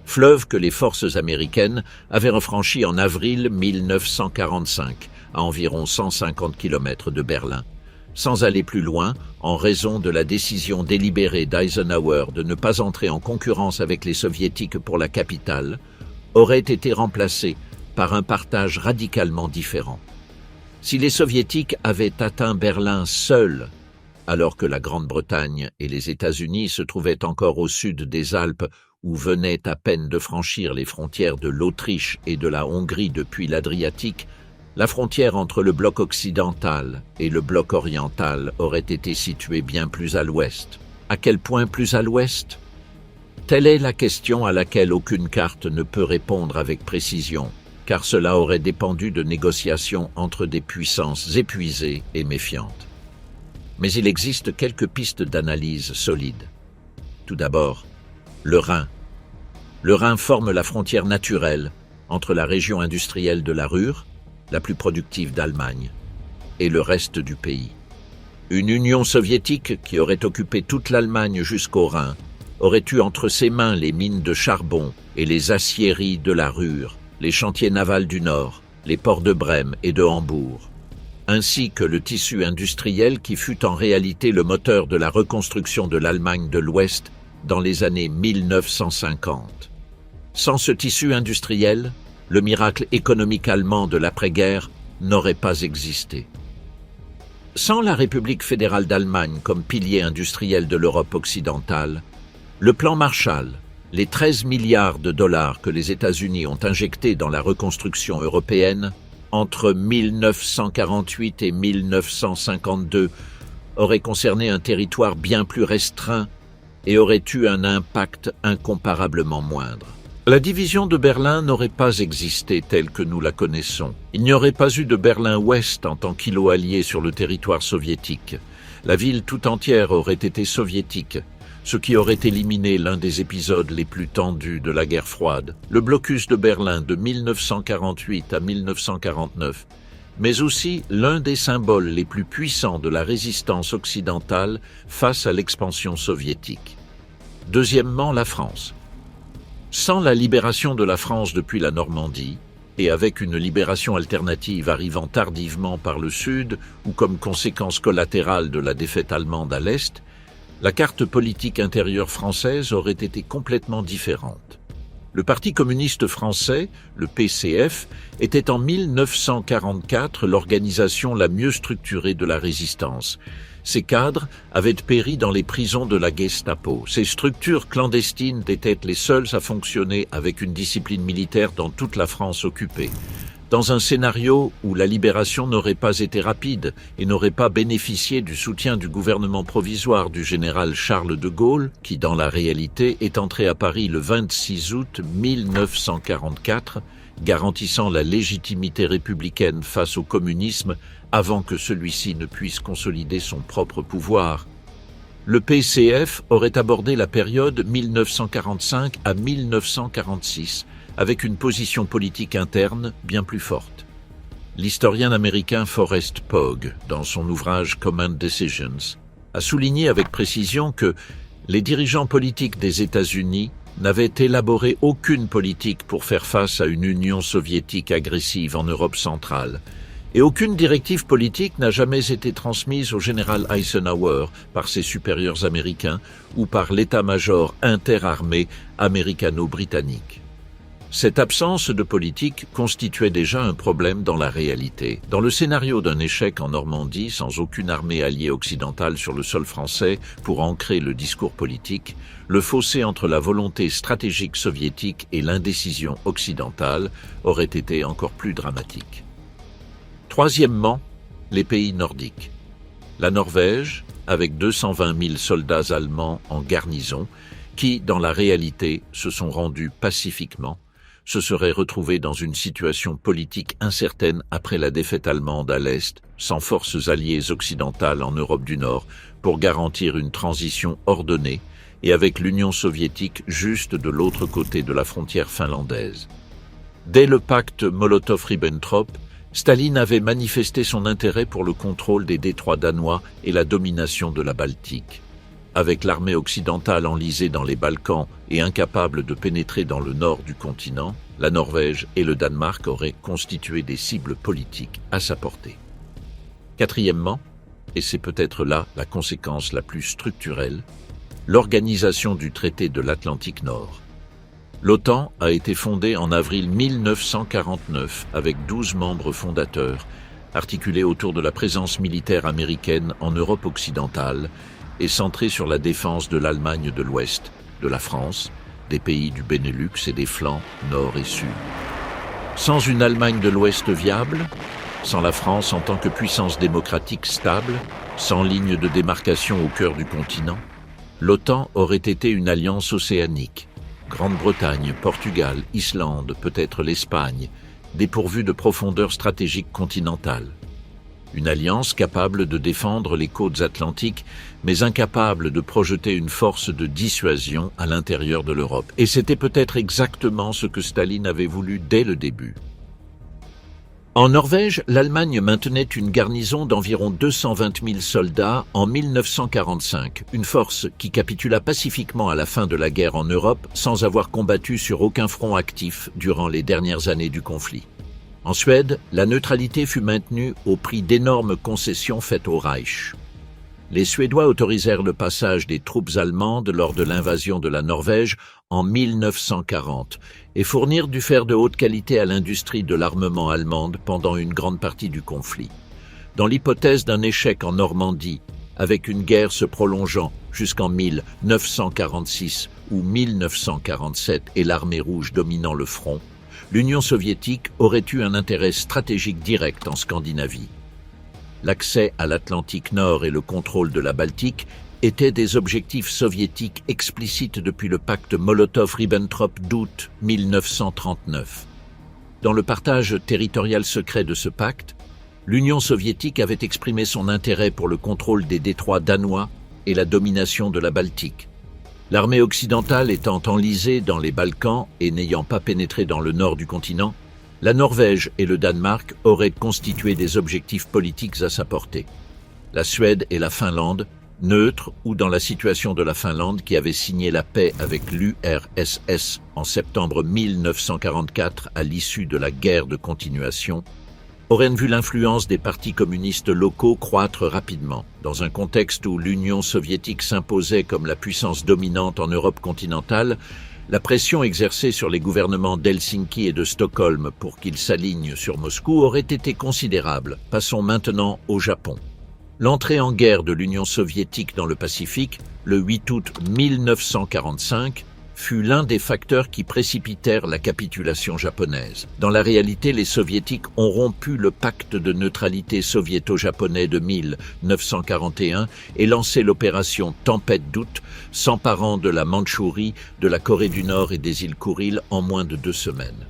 fleuve que les forces américaines avaient refranchi en avril 1945, à environ 150 km de Berlin, sans aller plus loin en raison de la décision délibérée d'Eisenhower de ne pas entrer en concurrence avec les soviétiques pour la capitale, aurait été remplacée par un partage radicalement différent. Si les soviétiques avaient atteint Berlin seuls, alors que la Grande-Bretagne et les États-Unis se trouvaient encore au sud des Alpes où venaient à peine de franchir les frontières de l'Autriche et de la Hongrie depuis l'Adriatique, la frontière entre le bloc occidental et le bloc oriental aurait été située bien plus à l'ouest. À quel point plus à l'ouest? Telle est la question à laquelle aucune carte ne peut répondre avec précision, car cela aurait dépendu de négociations entre des puissances épuisées et méfiantes. Mais il existe quelques pistes d'analyse solides. Tout d'abord, le Rhin. Le Rhin forme la frontière naturelle entre la région industrielle de la Ruhr, la plus productive d'Allemagne, et le reste du pays. Une Union soviétique qui aurait occupé toute l'Allemagne jusqu'au Rhin aurait eu entre ses mains les mines de charbon et les aciéries de la Ruhr, les chantiers navals du Nord, les ports de Brême et de Hambourg, ainsi que le tissu industriel qui fut en réalité le moteur de la reconstruction de l'Allemagne de l'Ouest dans les années 1950. Sans ce tissu industriel, le miracle économique allemand de l'après-guerre n'aurait pas existé. Sans la République fédérale d'Allemagne comme pilier industriel de l'Europe occidentale, le plan Marshall, les 13 milliards de dollars que les États-Unis ont injectés dans la reconstruction européenne entre 1948 et 1952 auraient concerné un territoire bien plus restreint et aurait eu un impact incomparablement moindre. La division de Berlin n'aurait pas existé telle que nous la connaissons. Il n'y aurait pas eu de Berlin-Ouest en tant qu'îlot allié sur le territoire soviétique. La ville tout entière aurait été soviétique, ce qui aurait éliminé l'un des épisodes les plus tendus de la guerre froide, le blocus de Berlin de 1948 à 1949, mais aussi l'un des symboles les plus puissants de la résistance occidentale face à l'expansion soviétique. Deuxièmement, la France. Sans la libération de la France depuis la Normandie, et avec une libération alternative arrivant tardivement par le Sud ou comme conséquence collatérale de la défaite allemande à l'Est, la carte politique intérieure française aurait été complètement différente. Le Parti communiste français, le PCF, était en 1944 l'organisation la mieux structurée de la résistance. Ses cadres avaient péri dans les prisons de la Gestapo. Ces structures clandestines étaient les seules à fonctionner avec une discipline militaire dans toute la France occupée. Dans un scénario où la libération n'aurait pas été rapide et n'aurait pas bénéficié du soutien du gouvernement provisoire du général Charles de Gaulle, qui dans la réalité est entré à Paris le 26 août 1944, garantissant la légitimité républicaine face au communisme avant que celui-ci ne puisse consolider son propre pouvoir. Le PCF aurait abordé la période 1945 à 1946 avec une position politique interne bien plus forte. L'historien américain Forrest Pogge, dans son ouvrage Command Decisions, a souligné avec précision que les dirigeants politiques des États-Unis n'avaient élaboré aucune politique pour faire face à une Union soviétique agressive en Europe centrale, et aucune directive politique n'a jamais été transmise au général Eisenhower par ses supérieurs américains ou par l'état-major interarmé américano-britannique. Cette absence de politique constituait déjà un problème dans la réalité. Dans le scénario d'un échec en Normandie, sans aucune armée alliée occidentale sur le sol français pour ancrer le discours politique, le fossé entre la volonté stratégique soviétique et l'indécision occidentale aurait été encore plus dramatique. Troisièmement, les pays nordiques. La Norvège, avec 220 000 soldats allemands en garnison, qui, dans la réalité, se sont rendus pacifiquement, se serait retrouvé dans une situation politique incertaine après la défaite allemande à l'Est, sans forces alliées occidentales en Europe du Nord, pour garantir une transition ordonnée, et avec l'Union soviétique juste de l'autre côté de la frontière finlandaise. Dès le pacte Molotov-Ribbentrop, Staline avait manifesté son intérêt pour le contrôle des détroits danois et la domination de la Baltique. Avec l'armée occidentale enlisée dans les Balkans et incapable de pénétrer dans le nord du continent, la Norvège et le Danemark auraient constitué des cibles politiques à sa portée. Quatrièmement, et c'est peut-être là la conséquence la plus structurelle, l'organisation du traité de l'Atlantique Nord. L'OTAN a été fondée en avril 1949 avec 12 membres fondateurs, articulés autour de la présence militaire américaine en Europe occidentale et centrée sur la défense de l'Allemagne de l'Ouest, de la France, des pays du Benelux et des flancs nord et sud. Sans une Allemagne de l'Ouest viable, sans la France en tant que puissance démocratique stable, sans ligne de démarcation au cœur du continent, l'OTAN aurait été une alliance océanique. Grande-Bretagne, Portugal, Islande, peut-être l'Espagne, dépourvue de profondeur stratégique continentale. Une alliance capable de défendre les côtes atlantiques, mais incapable de projeter une force de dissuasion à l'intérieur de l'Europe. Et c'était peut-être exactement ce que Staline avait voulu dès le début. En Norvège, l'Allemagne maintenait une garnison d'environ 220 000 soldats en 1945, une force qui capitula pacifiquement à la fin de la guerre en Europe sans avoir combattu sur aucun front actif durant les dernières années du conflit. En Suède, la neutralité fut maintenue au prix d'énormes concessions faites au Reich. Les Suédois autorisèrent le passage des troupes allemandes lors de l'invasion de la Norvège en 1940 et fournirent du fer de haute qualité à l'industrie de l'armement allemande pendant une grande partie du conflit. Dans l'hypothèse d'un échec en Normandie, avec une guerre se prolongeant jusqu'en 1946 ou 1947 et l'armée rouge dominant le front, l'Union soviétique aurait eu un intérêt stratégique direct en Scandinavie. L'accès à l'Atlantique Nord et le contrôle de la Baltique étaient des objectifs soviétiques explicites depuis le pacte Molotov-Ribbentrop d'août 1939. Dans le partage territorial secret de ce pacte, l'Union soviétique avait exprimé son intérêt pour le contrôle des détroits danois et la domination de la Baltique. L'armée occidentale étant enlisée dans les Balkans et n'ayant pas pénétré dans le nord du continent, la Norvège et le Danemark auraient constitué des objectifs politiques à sa portée. La Suède et la Finlande, neutres ou dans la situation de la Finlande qui avait signé la paix avec l'URSS en septembre 1944 à l'issue de la guerre de continuation, auraient vu l'influence des partis communistes locaux croître rapidement. Dans un contexte où l'Union soviétique s'imposait comme la puissance dominante en Europe continentale, la pression exercée sur les gouvernements d'Helsinki et de Stockholm pour qu'ils s'alignent sur Moscou aurait été considérable. Passons maintenant au Japon. L'entrée en guerre de l'Union soviétique dans le Pacifique, le 8 août 1945, fut l'un des facteurs qui précipitèrent la capitulation japonaise. Dans la réalité, les Soviétiques ont rompu le pacte de neutralité soviéto-japonais de 1941 et lancé l'opération Tempête d'août, s'emparant de la Mandchourie, de la Corée du Nord et des îles Kouriles en moins de 2 semaines.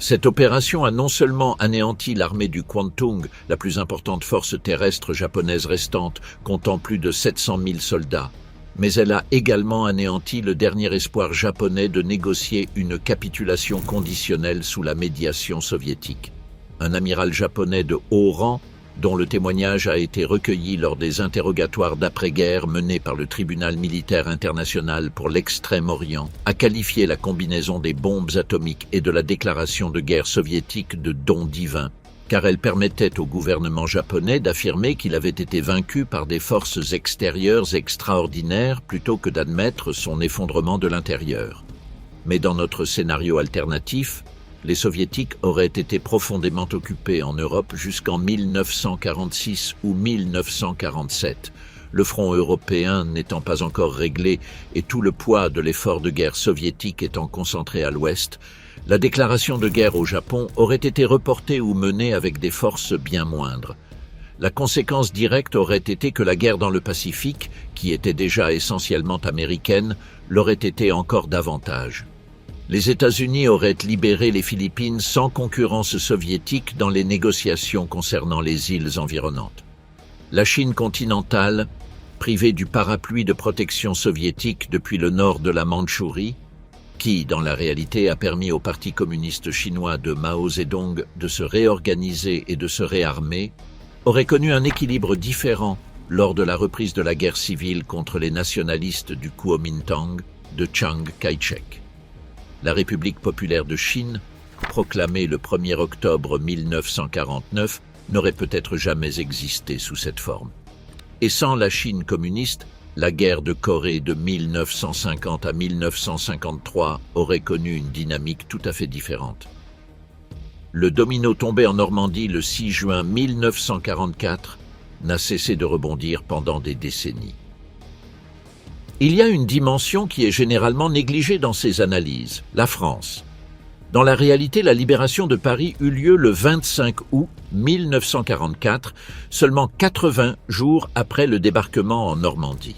Cette opération a non seulement anéanti l'armée du Kwantung, la plus importante force terrestre japonaise restante, comptant plus de 700 000 soldats, mais elle a également anéanti le dernier espoir japonais de négocier une capitulation conditionnelle sous la médiation soviétique. Un amiral japonais de haut rang, dont le témoignage a été recueilli lors des interrogatoires d'après-guerre menés par le tribunal militaire international pour l'Extrême-Orient, a qualifié la combinaison des bombes atomiques et de la déclaration de guerre soviétique de don divin, car elle permettait au gouvernement japonais d'affirmer qu'il avait été vaincu par des forces extérieures extraordinaires plutôt que d'admettre son effondrement de l'intérieur. Mais dans notre scénario alternatif, les Soviétiques auraient été profondément occupés en Europe jusqu'en 1946 ou 1947, le front européen n'étant pas encore réglé et tout le poids de l'effort de guerre soviétique étant concentré à l'ouest. La déclaration de guerre au Japon aurait été reportée ou menée avec des forces bien moindres. La conséquence directe aurait été que la guerre dans le Pacifique, qui était déjà essentiellement américaine, l'aurait été encore davantage. Les États-Unis auraient libéré les Philippines sans concurrence soviétique dans les négociations concernant les îles environnantes. La Chine continentale, privée du parapluie de protection soviétique depuis le nord de la Mandchourie, qui, dans la réalité, a permis au Parti communiste chinois de Mao Zedong de se réorganiser et de se réarmer, aurait connu un équilibre différent lors de la reprise de la guerre civile contre les nationalistes du Kuomintang de Chiang Kai-shek. La République populaire de Chine, proclamée le 1er octobre 1949, n'aurait peut-être jamais existé sous cette forme. Et sans la Chine communiste, la guerre de Corée de 1950 à 1953 aurait connu une dynamique tout à fait différente. Le domino tombé en Normandie le 6 juin 1944 n'a cessé de rebondir pendant des décennies. Il y a une dimension qui est généralement négligée dans ces analyses, la France. Dans la réalité, la libération de Paris eut lieu le 25 août 1944, seulement 80 jours après le débarquement en Normandie.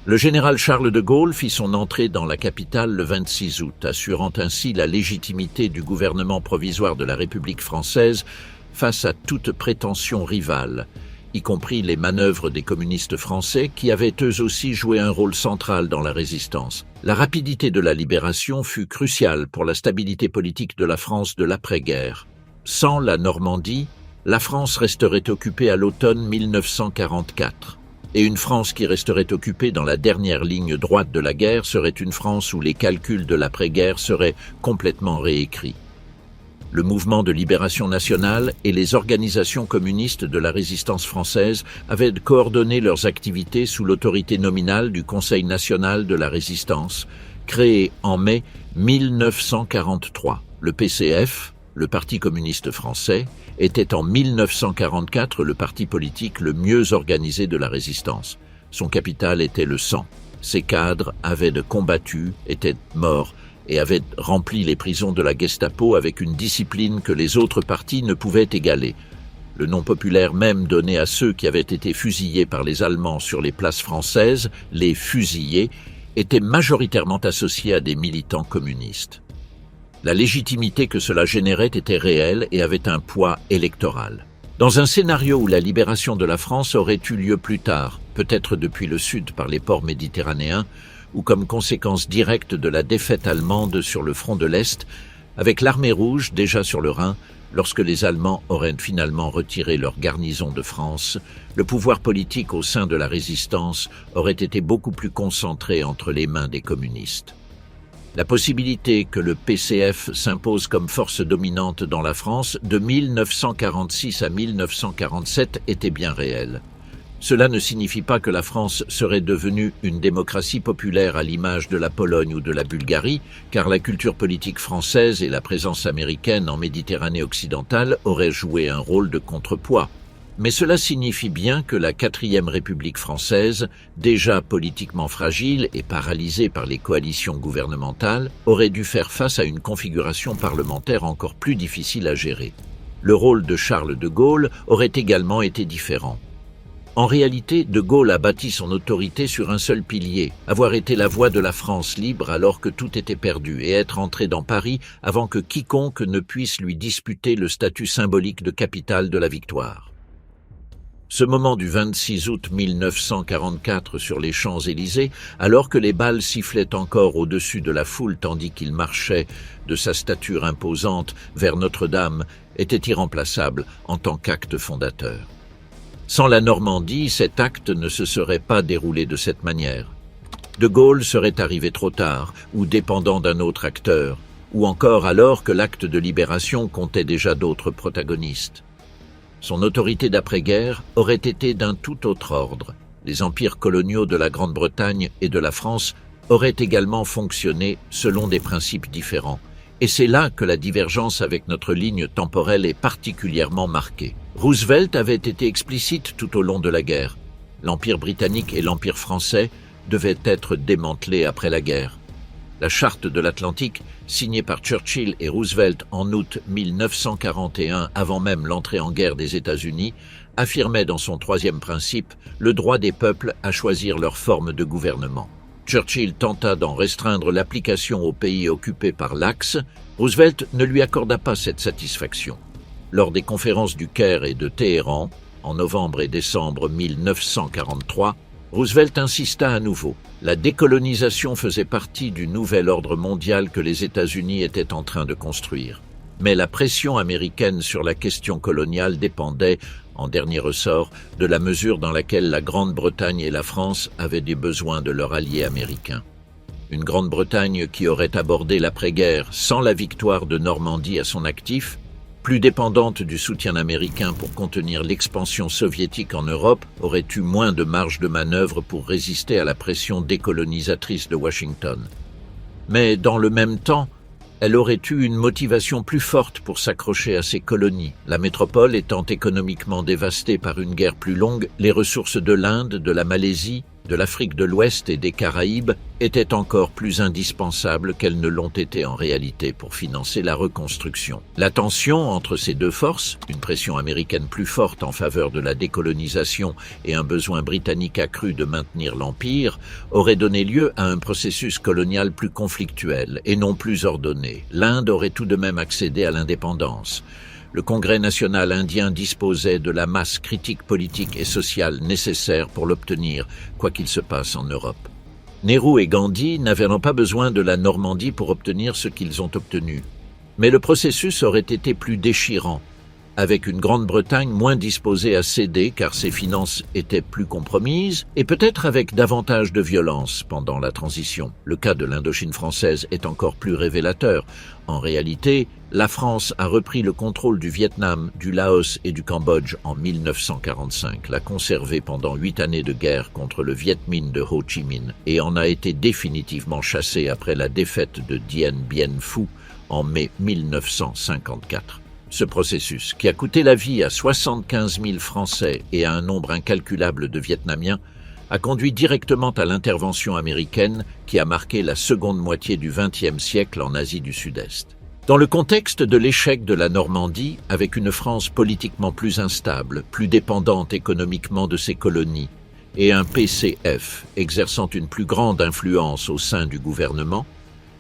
Le général Charles de Gaulle fit son entrée dans la capitale le 26 août, assurant ainsi la légitimité du gouvernement provisoire de la République française face à toute prétention rivale, y compris les manœuvres des communistes français qui avaient eux aussi joué un rôle central dans la résistance. La rapidité de la libération fut cruciale pour la stabilité politique de la France de l'après-guerre. Sans la Normandie, la France resterait occupée à l'automne 1944. Et une France qui resterait occupée dans la dernière ligne droite de la guerre serait une France où les calculs de l'après-guerre seraient complètement réécrits. Le mouvement de libération nationale et les organisations communistes de la résistance française avaient coordonné leurs activités sous l'autorité nominale du Conseil national de la résistance, créé en mai 1943. Le PCF, le Parti communiste français, était en 1944 le parti politique le mieux organisé de la résistance. Son capital était le sang. Ses cadres avaient combattu, étaient morts et avaient rempli les prisons de la Gestapo avec une discipline que les autres partis ne pouvaient égaler. Le nom populaire même donné à ceux qui avaient été fusillés par les Allemands sur les places françaises, les fusillés, était majoritairement associé à des militants communistes. La légitimité que cela générait était réelle et avait un poids électoral. Dans un scénario où la libération de la France aurait eu lieu plus tard, peut-être depuis le sud par les ports méditerranéens, ou comme conséquence directe de la défaite allemande sur le front de l'Est, avec l'armée rouge déjà sur le Rhin, lorsque les Allemands auraient finalement retiré leur garnison de France, le pouvoir politique au sein de la résistance aurait été beaucoup plus concentré entre les mains des communistes. La possibilité que le PCF s'impose comme force dominante dans la France de 1946 à 1947 était bien réelle. Cela ne signifie pas que la France serait devenue une démocratie populaire à l'image de la Pologne ou de la Bulgarie, car la culture politique française et la présence américaine en Méditerranée occidentale auraient joué un rôle de contrepoids. Mais cela signifie bien que la 4e République française, déjà politiquement fragile et paralysée par les coalitions gouvernementales, aurait dû faire face à une configuration parlementaire encore plus difficile à gérer. Le rôle de Charles de Gaulle aurait également été différent. En réalité, de Gaulle a bâti son autorité sur un seul pilier, avoir été la voix de la France libre alors que tout était perdu et être entré dans Paris avant que quiconque ne puisse lui disputer le statut symbolique de capitale de la victoire. Ce moment du 26 août 1944 sur les Champs-Élysées, alors que les balles sifflaient encore au-dessus de la foule tandis qu'il marchait de sa stature imposante vers Notre-Dame, était irremplaçable en tant qu'acte fondateur. Sans la Normandie, cet acte ne se serait pas déroulé de cette manière. De Gaulle serait arrivé trop tard, ou dépendant d'un autre acteur, ou encore alors que l'acte de libération comptait déjà d'autres protagonistes. Son autorité d'après-guerre aurait été d'un tout autre ordre. Les empires coloniaux de la Grande-Bretagne et de la France auraient également fonctionné selon des principes différents. Et c'est là que la divergence avec notre ligne temporelle est particulièrement marquée. Roosevelt avait été explicite tout au long de la guerre. L'Empire britannique et l'Empire français devaient être démantelés après la guerre. La Charte de l'Atlantique, signée par Churchill et Roosevelt en août 1941, avant même l'entrée en guerre des États-Unis, affirmait dans son 3e principe le droit des peuples à choisir leur forme de gouvernement. Churchill tenta d'en restreindre l'application aux pays occupés par l'Axe. Roosevelt ne lui accorda pas cette satisfaction. Lors des conférences du Caire et de Téhéran, en novembre et décembre 1943, Roosevelt insista à nouveau. La décolonisation faisait partie du nouvel ordre mondial que les États-Unis étaient en train de construire. Mais la pression américaine sur la question coloniale dépendait, en dernier ressort, de la mesure dans laquelle la Grande-Bretagne et la France avaient des besoins de leur allié américain. Une Grande-Bretagne qui aurait abordé l'après-guerre sans la victoire de Normandie à son actif, plus dépendante du soutien américain pour contenir l'expansion soviétique en Europe, aurait eu moins de marge de manœuvre pour résister à la pression décolonisatrice de Washington. Mais dans le même temps, elle aurait eu une motivation plus forte pour s'accrocher à ses colonies. La métropole étant économiquement dévastée par une guerre plus longue, les ressources de l'Inde, de la Malaisie, de l'Afrique de l'Ouest et des Caraïbes étaient encore plus indispensables qu'elles ne l'ont été en réalité pour financer la reconstruction. La tension entre ces deux forces, une pression américaine plus forte en faveur de la décolonisation et un besoin britannique accru de maintenir l'Empire, aurait donné lieu à un processus colonial plus conflictuel et non plus ordonné. L'Inde aurait tout de même accédé à l'indépendance. Le Congrès national indien disposait de la masse critique politique et sociale nécessaire pour l'obtenir, quoi qu'il se passe en Europe. Nehru et Gandhi n'avaient pas besoin de la Normandie pour obtenir ce qu'ils ont obtenu. Mais le processus aurait été plus déchirant, avec une Grande-Bretagne moins disposée à céder car ses finances étaient plus compromises, et peut-être avec davantage de violence pendant la transition. Le cas de l'Indochine française est encore plus révélateur. En réalité, la France a repris le contrôle du Vietnam, du Laos et du Cambodge en 1945, l'a conservé pendant 8 années de guerre contre le Viet Minh de Ho Chi Minh et en a été définitivement chassée après la défaite de Dien Bien Phu en mai 1954. Ce processus, qui a coûté la vie à 75 000 Français et à un nombre incalculable de Vietnamiens, a conduit directement à l'intervention américaine qui a marqué la seconde moitié du XXe siècle en Asie du Sud-Est. Dans le contexte de l'échec de la Normandie, avec une France politiquement plus instable, plus dépendante économiquement de ses colonies, et un PCF exerçant une plus grande influence au sein du gouvernement,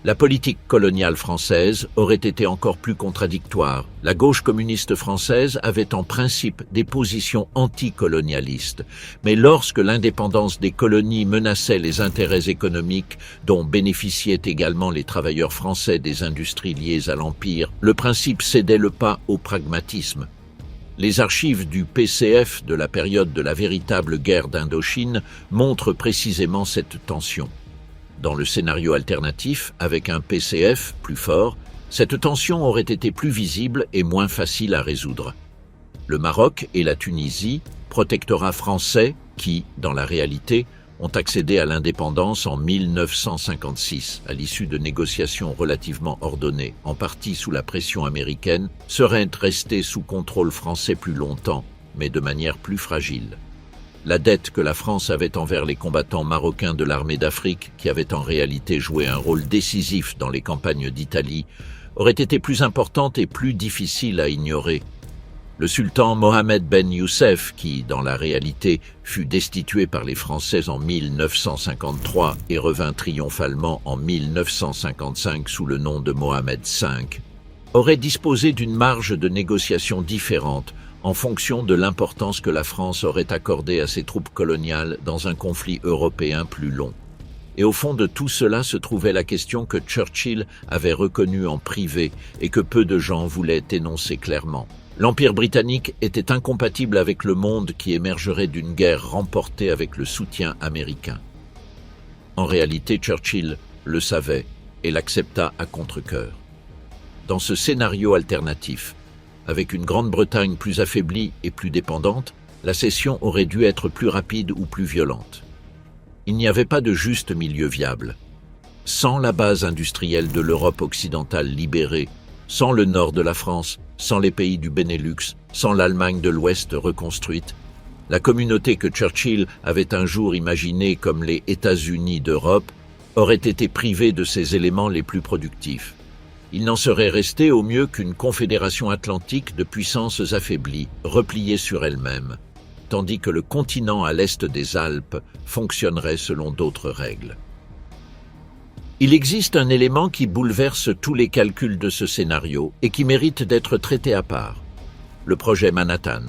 la politique coloniale française aurait été encore plus contradictoire. La gauche communiste française avait en principe des positions anticolonialistes, mais lorsque l'indépendance des colonies menaçait les intérêts économiques dont bénéficiaient également les travailleurs français des industries liées à l'Empire, le principe cédait le pas au pragmatisme. Les archives du PCF de la période de la véritable guerre d'Indochine montrent précisément cette tension. Dans le scénario alternatif, avec un PCF plus fort, cette tension aurait été plus visible et moins facile à résoudre. Le Maroc et la Tunisie, protectorats français qui, dans la réalité, ont accédé à l'indépendance en 1956, à l'issue de négociations relativement ordonnées, en partie sous la pression américaine, seraient restés sous contrôle français plus longtemps, mais de manière plus fragile. La dette que la France avait envers les combattants marocains de l'armée d'Afrique, qui avaient en réalité joué un rôle décisif dans les campagnes d'Italie, aurait été plus importante et plus difficile à ignorer. Le sultan Mohammed Ben Youssef, qui, dans la réalité, fut destitué par les Français en 1953 et revint triomphalement en 1955 sous le nom de Mohammed V, aurait disposé d'une marge de négociation différente en fonction de l'importance que la France aurait accordée à ses troupes coloniales dans un conflit européen plus long. Et au fond de tout cela se trouvait la question que Churchill avait reconnue en privé et que peu de gens voulaient énoncer clairement. L'Empire britannique était incompatible avec le monde qui émergerait d'une guerre remportée avec le soutien américain. En réalité, Churchill le savait et l'accepta à contre-cœur. Dans ce scénario alternatif, avec une Grande-Bretagne plus affaiblie et plus dépendante, la cession aurait dû être plus rapide ou plus violente. Il n'y avait pas de juste milieu viable. Sans la base industrielle de l'Europe occidentale libérée, sans le nord de la France, sans les pays du Benelux, sans l'Allemagne de l'Ouest reconstruite, la communauté que Churchill avait un jour imaginée comme les États-Unis d'Europe aurait été privée de ses éléments les plus productifs. Il n'en serait resté au mieux qu'une confédération atlantique de puissances affaiblies, repliées sur elle-même, tandis que le continent à l'est des Alpes fonctionnerait selon d'autres règles. Il existe un élément qui bouleverse tous les calculs de ce scénario et qui mérite d'être traité à part, le projet Manhattan.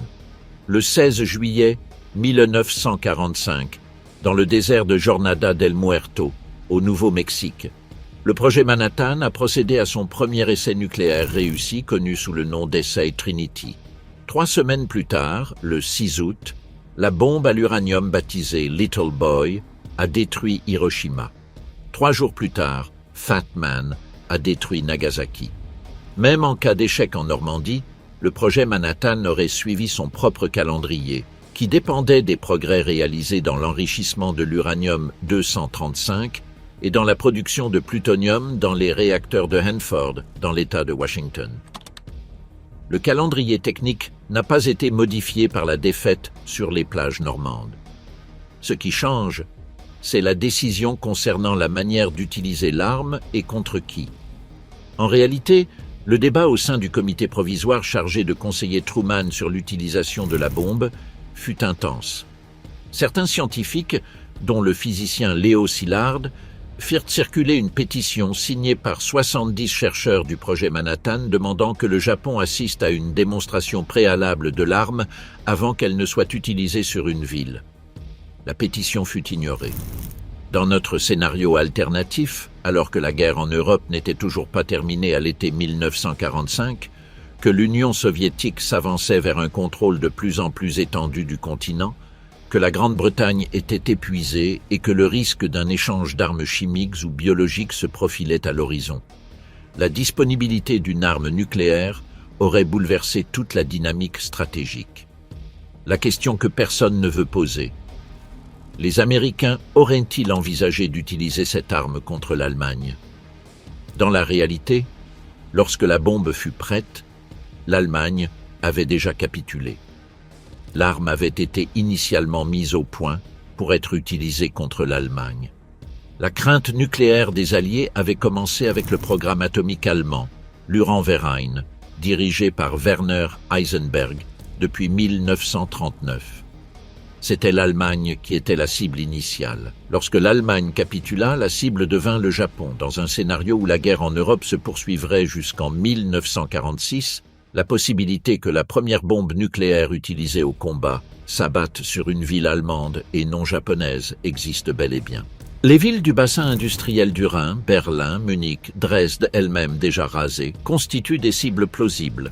Le 16 juillet 1945, dans le désert de Jornada del Muerto, au Nouveau-Mexique, le projet Manhattan a procédé à son premier essai nucléaire réussi, connu sous le nom d'essai Trinity. 3 semaines plus tard, le 6 août, la bombe à l'uranium baptisée Little Boy a détruit Hiroshima. 3 jours plus tard, Fat Man a détruit Nagasaki. Même en cas d'échec en Normandie, le projet Manhattan aurait suivi son propre calendrier, qui dépendait des progrès réalisés dans l'enrichissement de l'uranium-235 et dans la production de plutonium dans les réacteurs de Hanford, dans l'État de Washington. Le calendrier technique n'a pas été modifié par la défaite sur les plages normandes. Ce qui change, c'est la décision concernant la manière d'utiliser l'arme et contre qui. En réalité, le débat au sein du comité provisoire chargé de conseiller Truman sur l'utilisation de la bombe fut intense. Certains scientifiques, dont le physicien Léo Szilard, firent circuler une pétition signée par 70 chercheurs du projet Manhattan demandant que le Japon assiste à une démonstration préalable de l'arme avant qu'elle ne soit utilisée sur une ville. La pétition fut ignorée. Dans notre scénario alternatif, alors que la guerre en Europe n'était toujours pas terminée à l'été 1945, que l'Union soviétique s'avançait vers un contrôle de plus en plus étendu du continent, que la Grande-Bretagne était épuisée et que le risque d'un échange d'armes chimiques ou biologiques se profilait à l'horizon. La disponibilité d'une arme nucléaire aurait bouleversé toute la dynamique stratégique. La question que personne ne veut poser: les Américains auraient-ils envisagé d'utiliser cette arme contre l'Allemagne? Dans la réalité, lorsque la bombe fut prête, l'Allemagne avait déjà capitulé. L'arme avait été initialement mise au point pour être utilisée contre l'Allemagne. La crainte nucléaire des Alliés avait commencé avec le programme atomique allemand, l'Uran-Verein, dirigé par Werner Heisenberg depuis 1939. C'était l'Allemagne qui était la cible initiale. Lorsque l'Allemagne capitula, la cible devint le Japon. Dans un scénario où la guerre en Europe se poursuivrait jusqu'en 1946, la possibilité que la première bombe nucléaire utilisée au combat s'abatte sur une ville allemande et non japonaise existe bel et bien. Les villes du bassin industriel du Rhin, Berlin, Munich, Dresde elles-mêmes déjà rasées, constituent des cibles plausibles.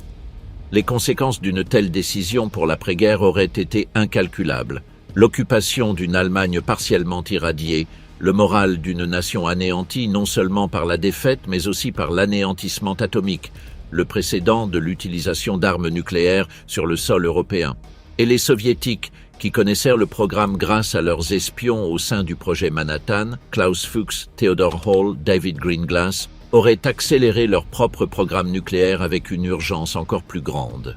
Les conséquences d'une telle décision pour l'après-guerre auraient été incalculables. L'occupation d'une Allemagne partiellement irradiée, le moral d'une nation anéantie non seulement par la défaite mais aussi par l'anéantissement atomique, le précédent de l'utilisation d'armes nucléaires sur le sol européen, et les soviétiques, qui connaissèrent le programme grâce à leurs espions au sein du projet Manhattan, Klaus Fuchs, Theodore Hall, David Greenglass, auraient accéléré leur propre programme nucléaire avec une urgence encore plus grande.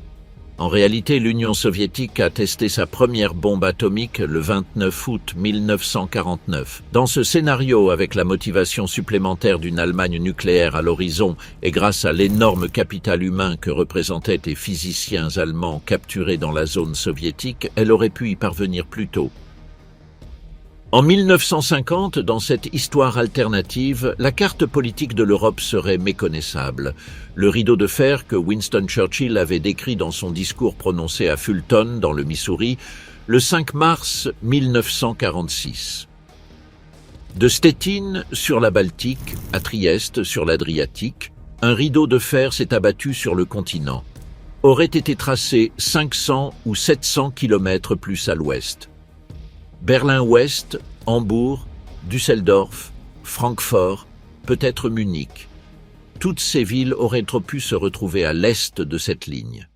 En réalité, l'Union soviétique a testé sa première bombe atomique le 29 août 1949. Dans ce scénario, avec la motivation supplémentaire d'une Allemagne nucléaire à l'horizon et grâce à l'énorme capital humain que représentaient les physiciens allemands capturés dans la zone soviétique, elle aurait pu y parvenir plus tôt. En 1950, dans cette histoire alternative, la carte politique de l'Europe serait méconnaissable. Le rideau de fer que Winston Churchill avait décrit dans son discours prononcé à Fulton, dans le Missouri, le 5 mars 1946. De Stettin sur la Baltique, à Trieste sur l'Adriatique, un rideau de fer s'est abattu sur le continent. Aurait été tracé 500 ou 700 kilomètres plus à l'ouest. Berlin-Ouest, Hambourg, Düsseldorf, Francfort, peut-être Munich. Toutes ces villes auraient trop pu se retrouver à l'est de cette ligne.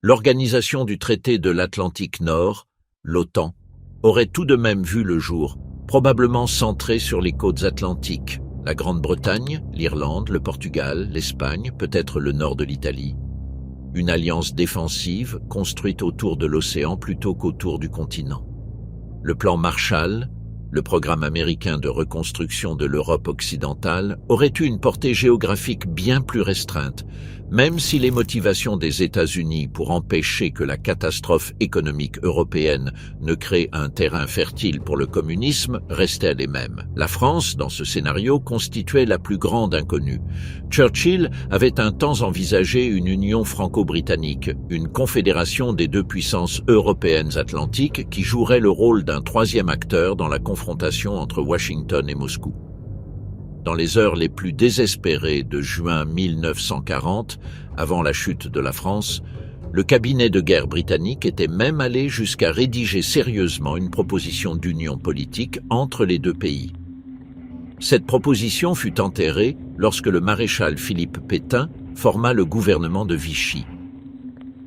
L'organisation du traité de l'Atlantique Nord, l'OTAN, aurait tout de même vu le jour, probablement centrée sur les côtes atlantiques, la Grande-Bretagne, l'Irlande, le Portugal, l'Espagne, peut-être le nord de l'Italie. Une alliance défensive construite autour de l'océan plutôt qu'autour du continent. Le plan Marshall, le programme américain de reconstruction de l'Europe occidentale, aurait eu une portée géographique bien plus restreinte, même si les motivations des États-Unis pour empêcher que la catastrophe économique européenne ne crée un terrain fertile pour le communisme restaient les mêmes. La France, dans ce scénario, constituait la plus grande inconnue. Churchill avait un temps envisagé une union franco-britannique, une confédération des deux puissances européennes atlantiques qui jouerait le rôle d'un troisième acteur dans la confrontation entre Washington et Moscou. Dans les heures les plus désespérées de juin 1940, avant la chute de la France, le cabinet de guerre britannique était même allé jusqu'à rédiger sérieusement une proposition d'union politique entre les deux pays. Cette proposition fut enterrée lorsque le maréchal Philippe Pétain forma le gouvernement de Vichy.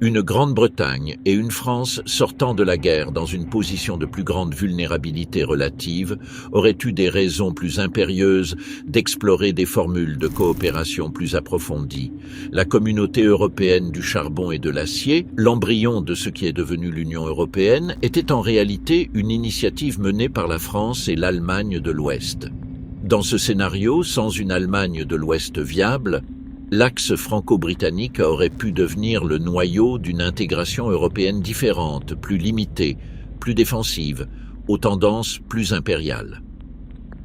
Une Grande-Bretagne et une France sortant de la guerre dans une position de plus grande vulnérabilité relative auraient eu des raisons plus impérieuses d'explorer des formules de coopération plus approfondies. La communauté européenne du charbon et de l'acier, l'embryon de ce qui est devenu l'Union européenne, était en réalité une initiative menée par la France et l'Allemagne de l'Ouest. Dans ce scénario, sans une Allemagne de l'Ouest viable, l'axe franco-britannique aurait pu devenir le noyau d'une intégration européenne différente, plus limitée, plus défensive, aux tendances plus impériales.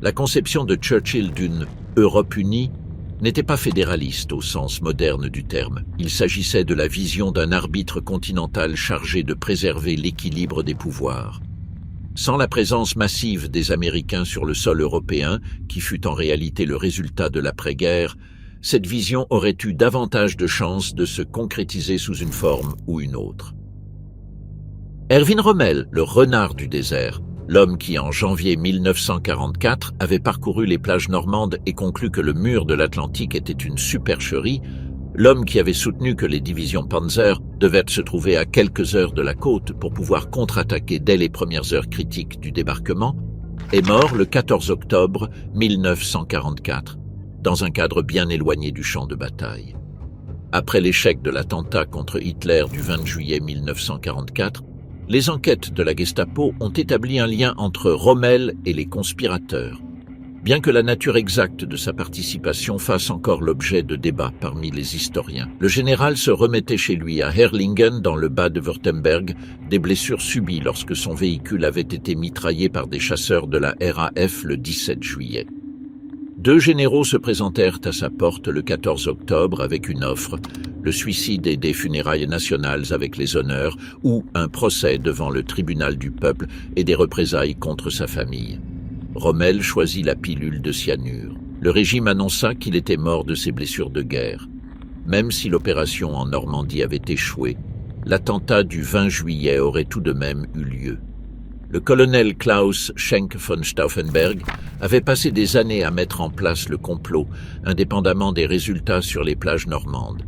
La conception de Churchill d'une Europe unie n'était pas fédéraliste au sens moderne du terme. Il s'agissait de la vision d'un arbitre continental chargé de préserver l'équilibre des pouvoirs. Sans la présence massive des Américains sur le sol européen, qui fut en réalité le résultat de l'après-guerre, cette vision aurait eu davantage de chances de se concrétiser sous une forme ou une autre. Erwin Rommel, le renard du désert, l'homme qui en janvier 1944 avait parcouru les plages normandes et conclu que le mur de l'Atlantique était une supercherie, l'homme qui avait soutenu que les divisions Panzer devaient se trouver à quelques heures de la côte pour pouvoir contre-attaquer dès les premières heures critiques du débarquement, est mort le 14 octobre 1944. Dans un cadre bien éloigné du champ de bataille. Après l'échec de l'attentat contre Hitler du 20 juillet 1944, les enquêtes de la Gestapo ont établi un lien entre Rommel et les conspirateurs, bien que la nature exacte de sa participation fasse encore l'objet de débats parmi les historiens. Le général se remettait chez lui à Herrlingen, dans le bas de Württemberg, des blessures subies lorsque son véhicule avait été mitraillé par des chasseurs de la RAF le 17 juillet. Deux généraux se présentèrent à sa porte le 14 octobre avec une offre, le suicide et des funérailles nationales avec les honneurs, ou un procès devant le tribunal du peuple et des représailles contre sa famille. Rommel choisit la pilule de cyanure. Le régime annonça qu'il était mort de ses blessures de guerre. Même si l'opération en Normandie avait échoué, l'attentat du 20 juillet aurait tout de même eu lieu. Le colonel Klaus Schenk von Stauffenberg avait passé des années à mettre en place le complot, indépendamment des résultats sur les plages normandes.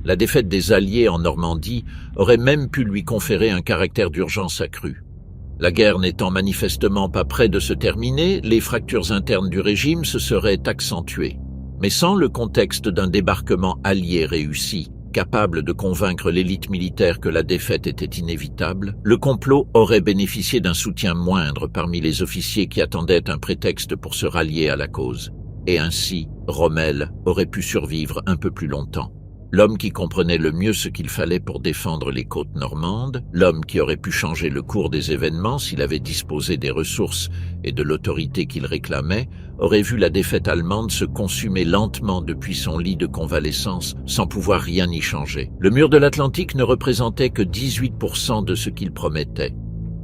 La défaite des Alliés en Normandie aurait même pu lui conférer un caractère d'urgence accru. La guerre n'étant manifestement pas près de se terminer, les fractures internes du régime se seraient accentuées. Mais sans le contexte d'un débarquement allié réussi, Capable de convaincre l'élite militaire que la défaite était inévitable, le complot aurait bénéficié d'un soutien moindre parmi les officiers qui attendaient un prétexte pour se rallier à la cause. Et ainsi, Rommel aurait pu survivre un peu plus longtemps. L'homme qui comprenait le mieux ce qu'il fallait pour défendre les côtes normandes, l'homme qui aurait pu changer le cours des événements s'il avait disposé des ressources et de l'autorité qu'il réclamait, aurait vu la défaite allemande se consumer lentement depuis son lit de convalescence sans pouvoir rien y changer. Le mur de l'Atlantique ne représentait que 18% de ce qu'il promettait.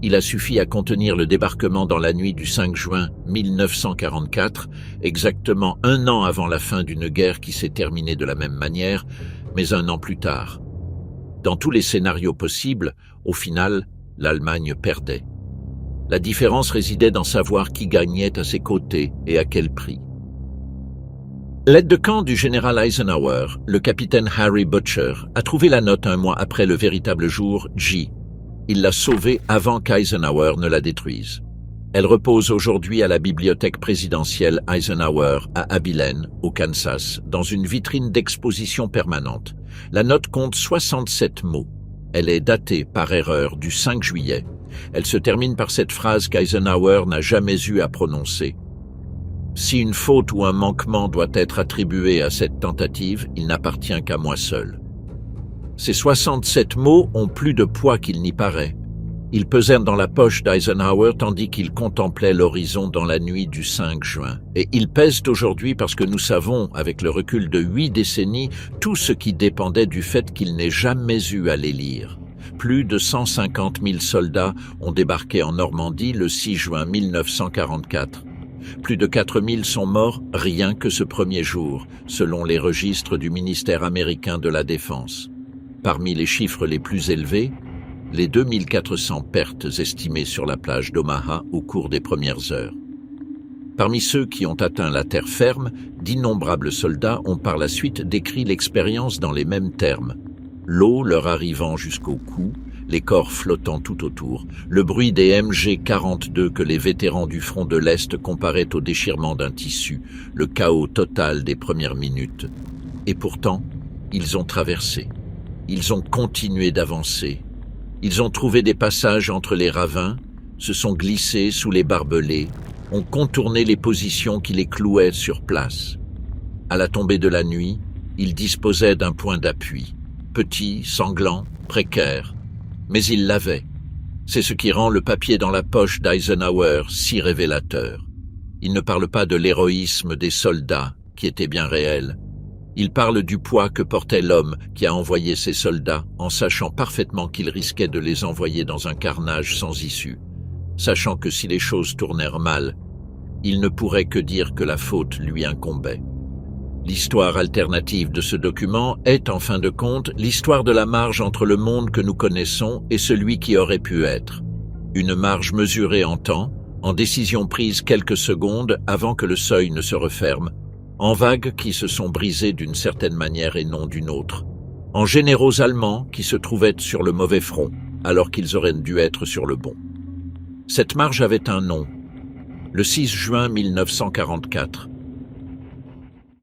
Il a suffi à contenir le débarquement dans la nuit du 5 juin 1944, exactement un an avant la fin d'une guerre qui s'est terminée de la même manière, mais un an plus tard. Dans tous les scénarios possibles, au final, l'Allemagne perdait. La différence résidait dans savoir qui gagnait à ses côtés et à quel prix. L'aide de camp du général Eisenhower, le capitaine Harry Butcher, a trouvé la note un mois après le véritable jour J. Il l'a sauvée avant qu'Eisenhower ne la détruise. Elle repose aujourd'hui à la bibliothèque présidentielle Eisenhower à Abilene, au Kansas, dans une vitrine d'exposition permanente. La note compte 67 mots. Elle est datée, par erreur, du 5 juillet. Elle se termine par cette phrase qu'Eisenhower n'a jamais eu à prononcer. « Si une faute ou un manquement doit être attribué à cette tentative, il n'appartient qu'à moi seul. » Ces 67 mots ont plus de poids qu'il n'y paraît. Ils pesèrent dans la poche d'Eisenhower tandis qu'il contemplait l'horizon dans la nuit du 5 juin. Et ils pèsent aujourd'hui parce que nous savons, avec le recul de 8 décennies, tout ce qui dépendait du fait qu'il n'ait jamais eu à les lire. Plus de 150 000 soldats ont débarqué en Normandie le 6 juin 1944. Plus de 4 000 sont morts rien que ce premier jour, selon les registres du ministère américain de la Défense. Parmi les chiffres les plus élevés, les 2400 pertes estimées sur la plage d'Omaha au cours des premières heures. Parmi ceux qui ont atteint la terre ferme, d'innombrables soldats ont par la suite décrit l'expérience dans les mêmes termes. L'eau leur arrivant jusqu'au cou, les corps flottant tout autour, le bruit des MG-42 que les vétérans du front de l'Est comparaient au déchirement d'un tissu, le chaos total des premières minutes. Et pourtant, ils ont traversé. Ils ont continué d'avancer. Ils ont trouvé des passages entre les ravins, se sont glissés sous les barbelés, ont contourné les positions qui les clouaient sur place. À la tombée de la nuit, ils disposaient d'un point d'appui, petit, sanglant, précaire, mais ils l'avaient. C'est ce qui rend le papier dans la poche d'Eisenhower si révélateur. Il ne parle pas de l'héroïsme des soldats, qui était bien réel. Il parle du poids que portait l'homme qui a envoyé ses soldats en sachant parfaitement qu'il risquait de les envoyer dans un carnage sans issue, sachant que si les choses tournèrent mal, il ne pourrait que dire que la faute lui incombait. L'histoire alternative de ce document est, en fin de compte, l'histoire de la marge entre le monde que nous connaissons et celui qui aurait pu être. Une marge mesurée en temps, en décisions prises quelques secondes avant que le seuil ne se referme, en vagues qui se sont brisées d'une certaine manière et non d'une autre, en généraux allemands qui se trouvaient sur le mauvais front, alors qu'ils auraient dû être sur le bon. Cette marge avait un nom, le 6 juin 1944,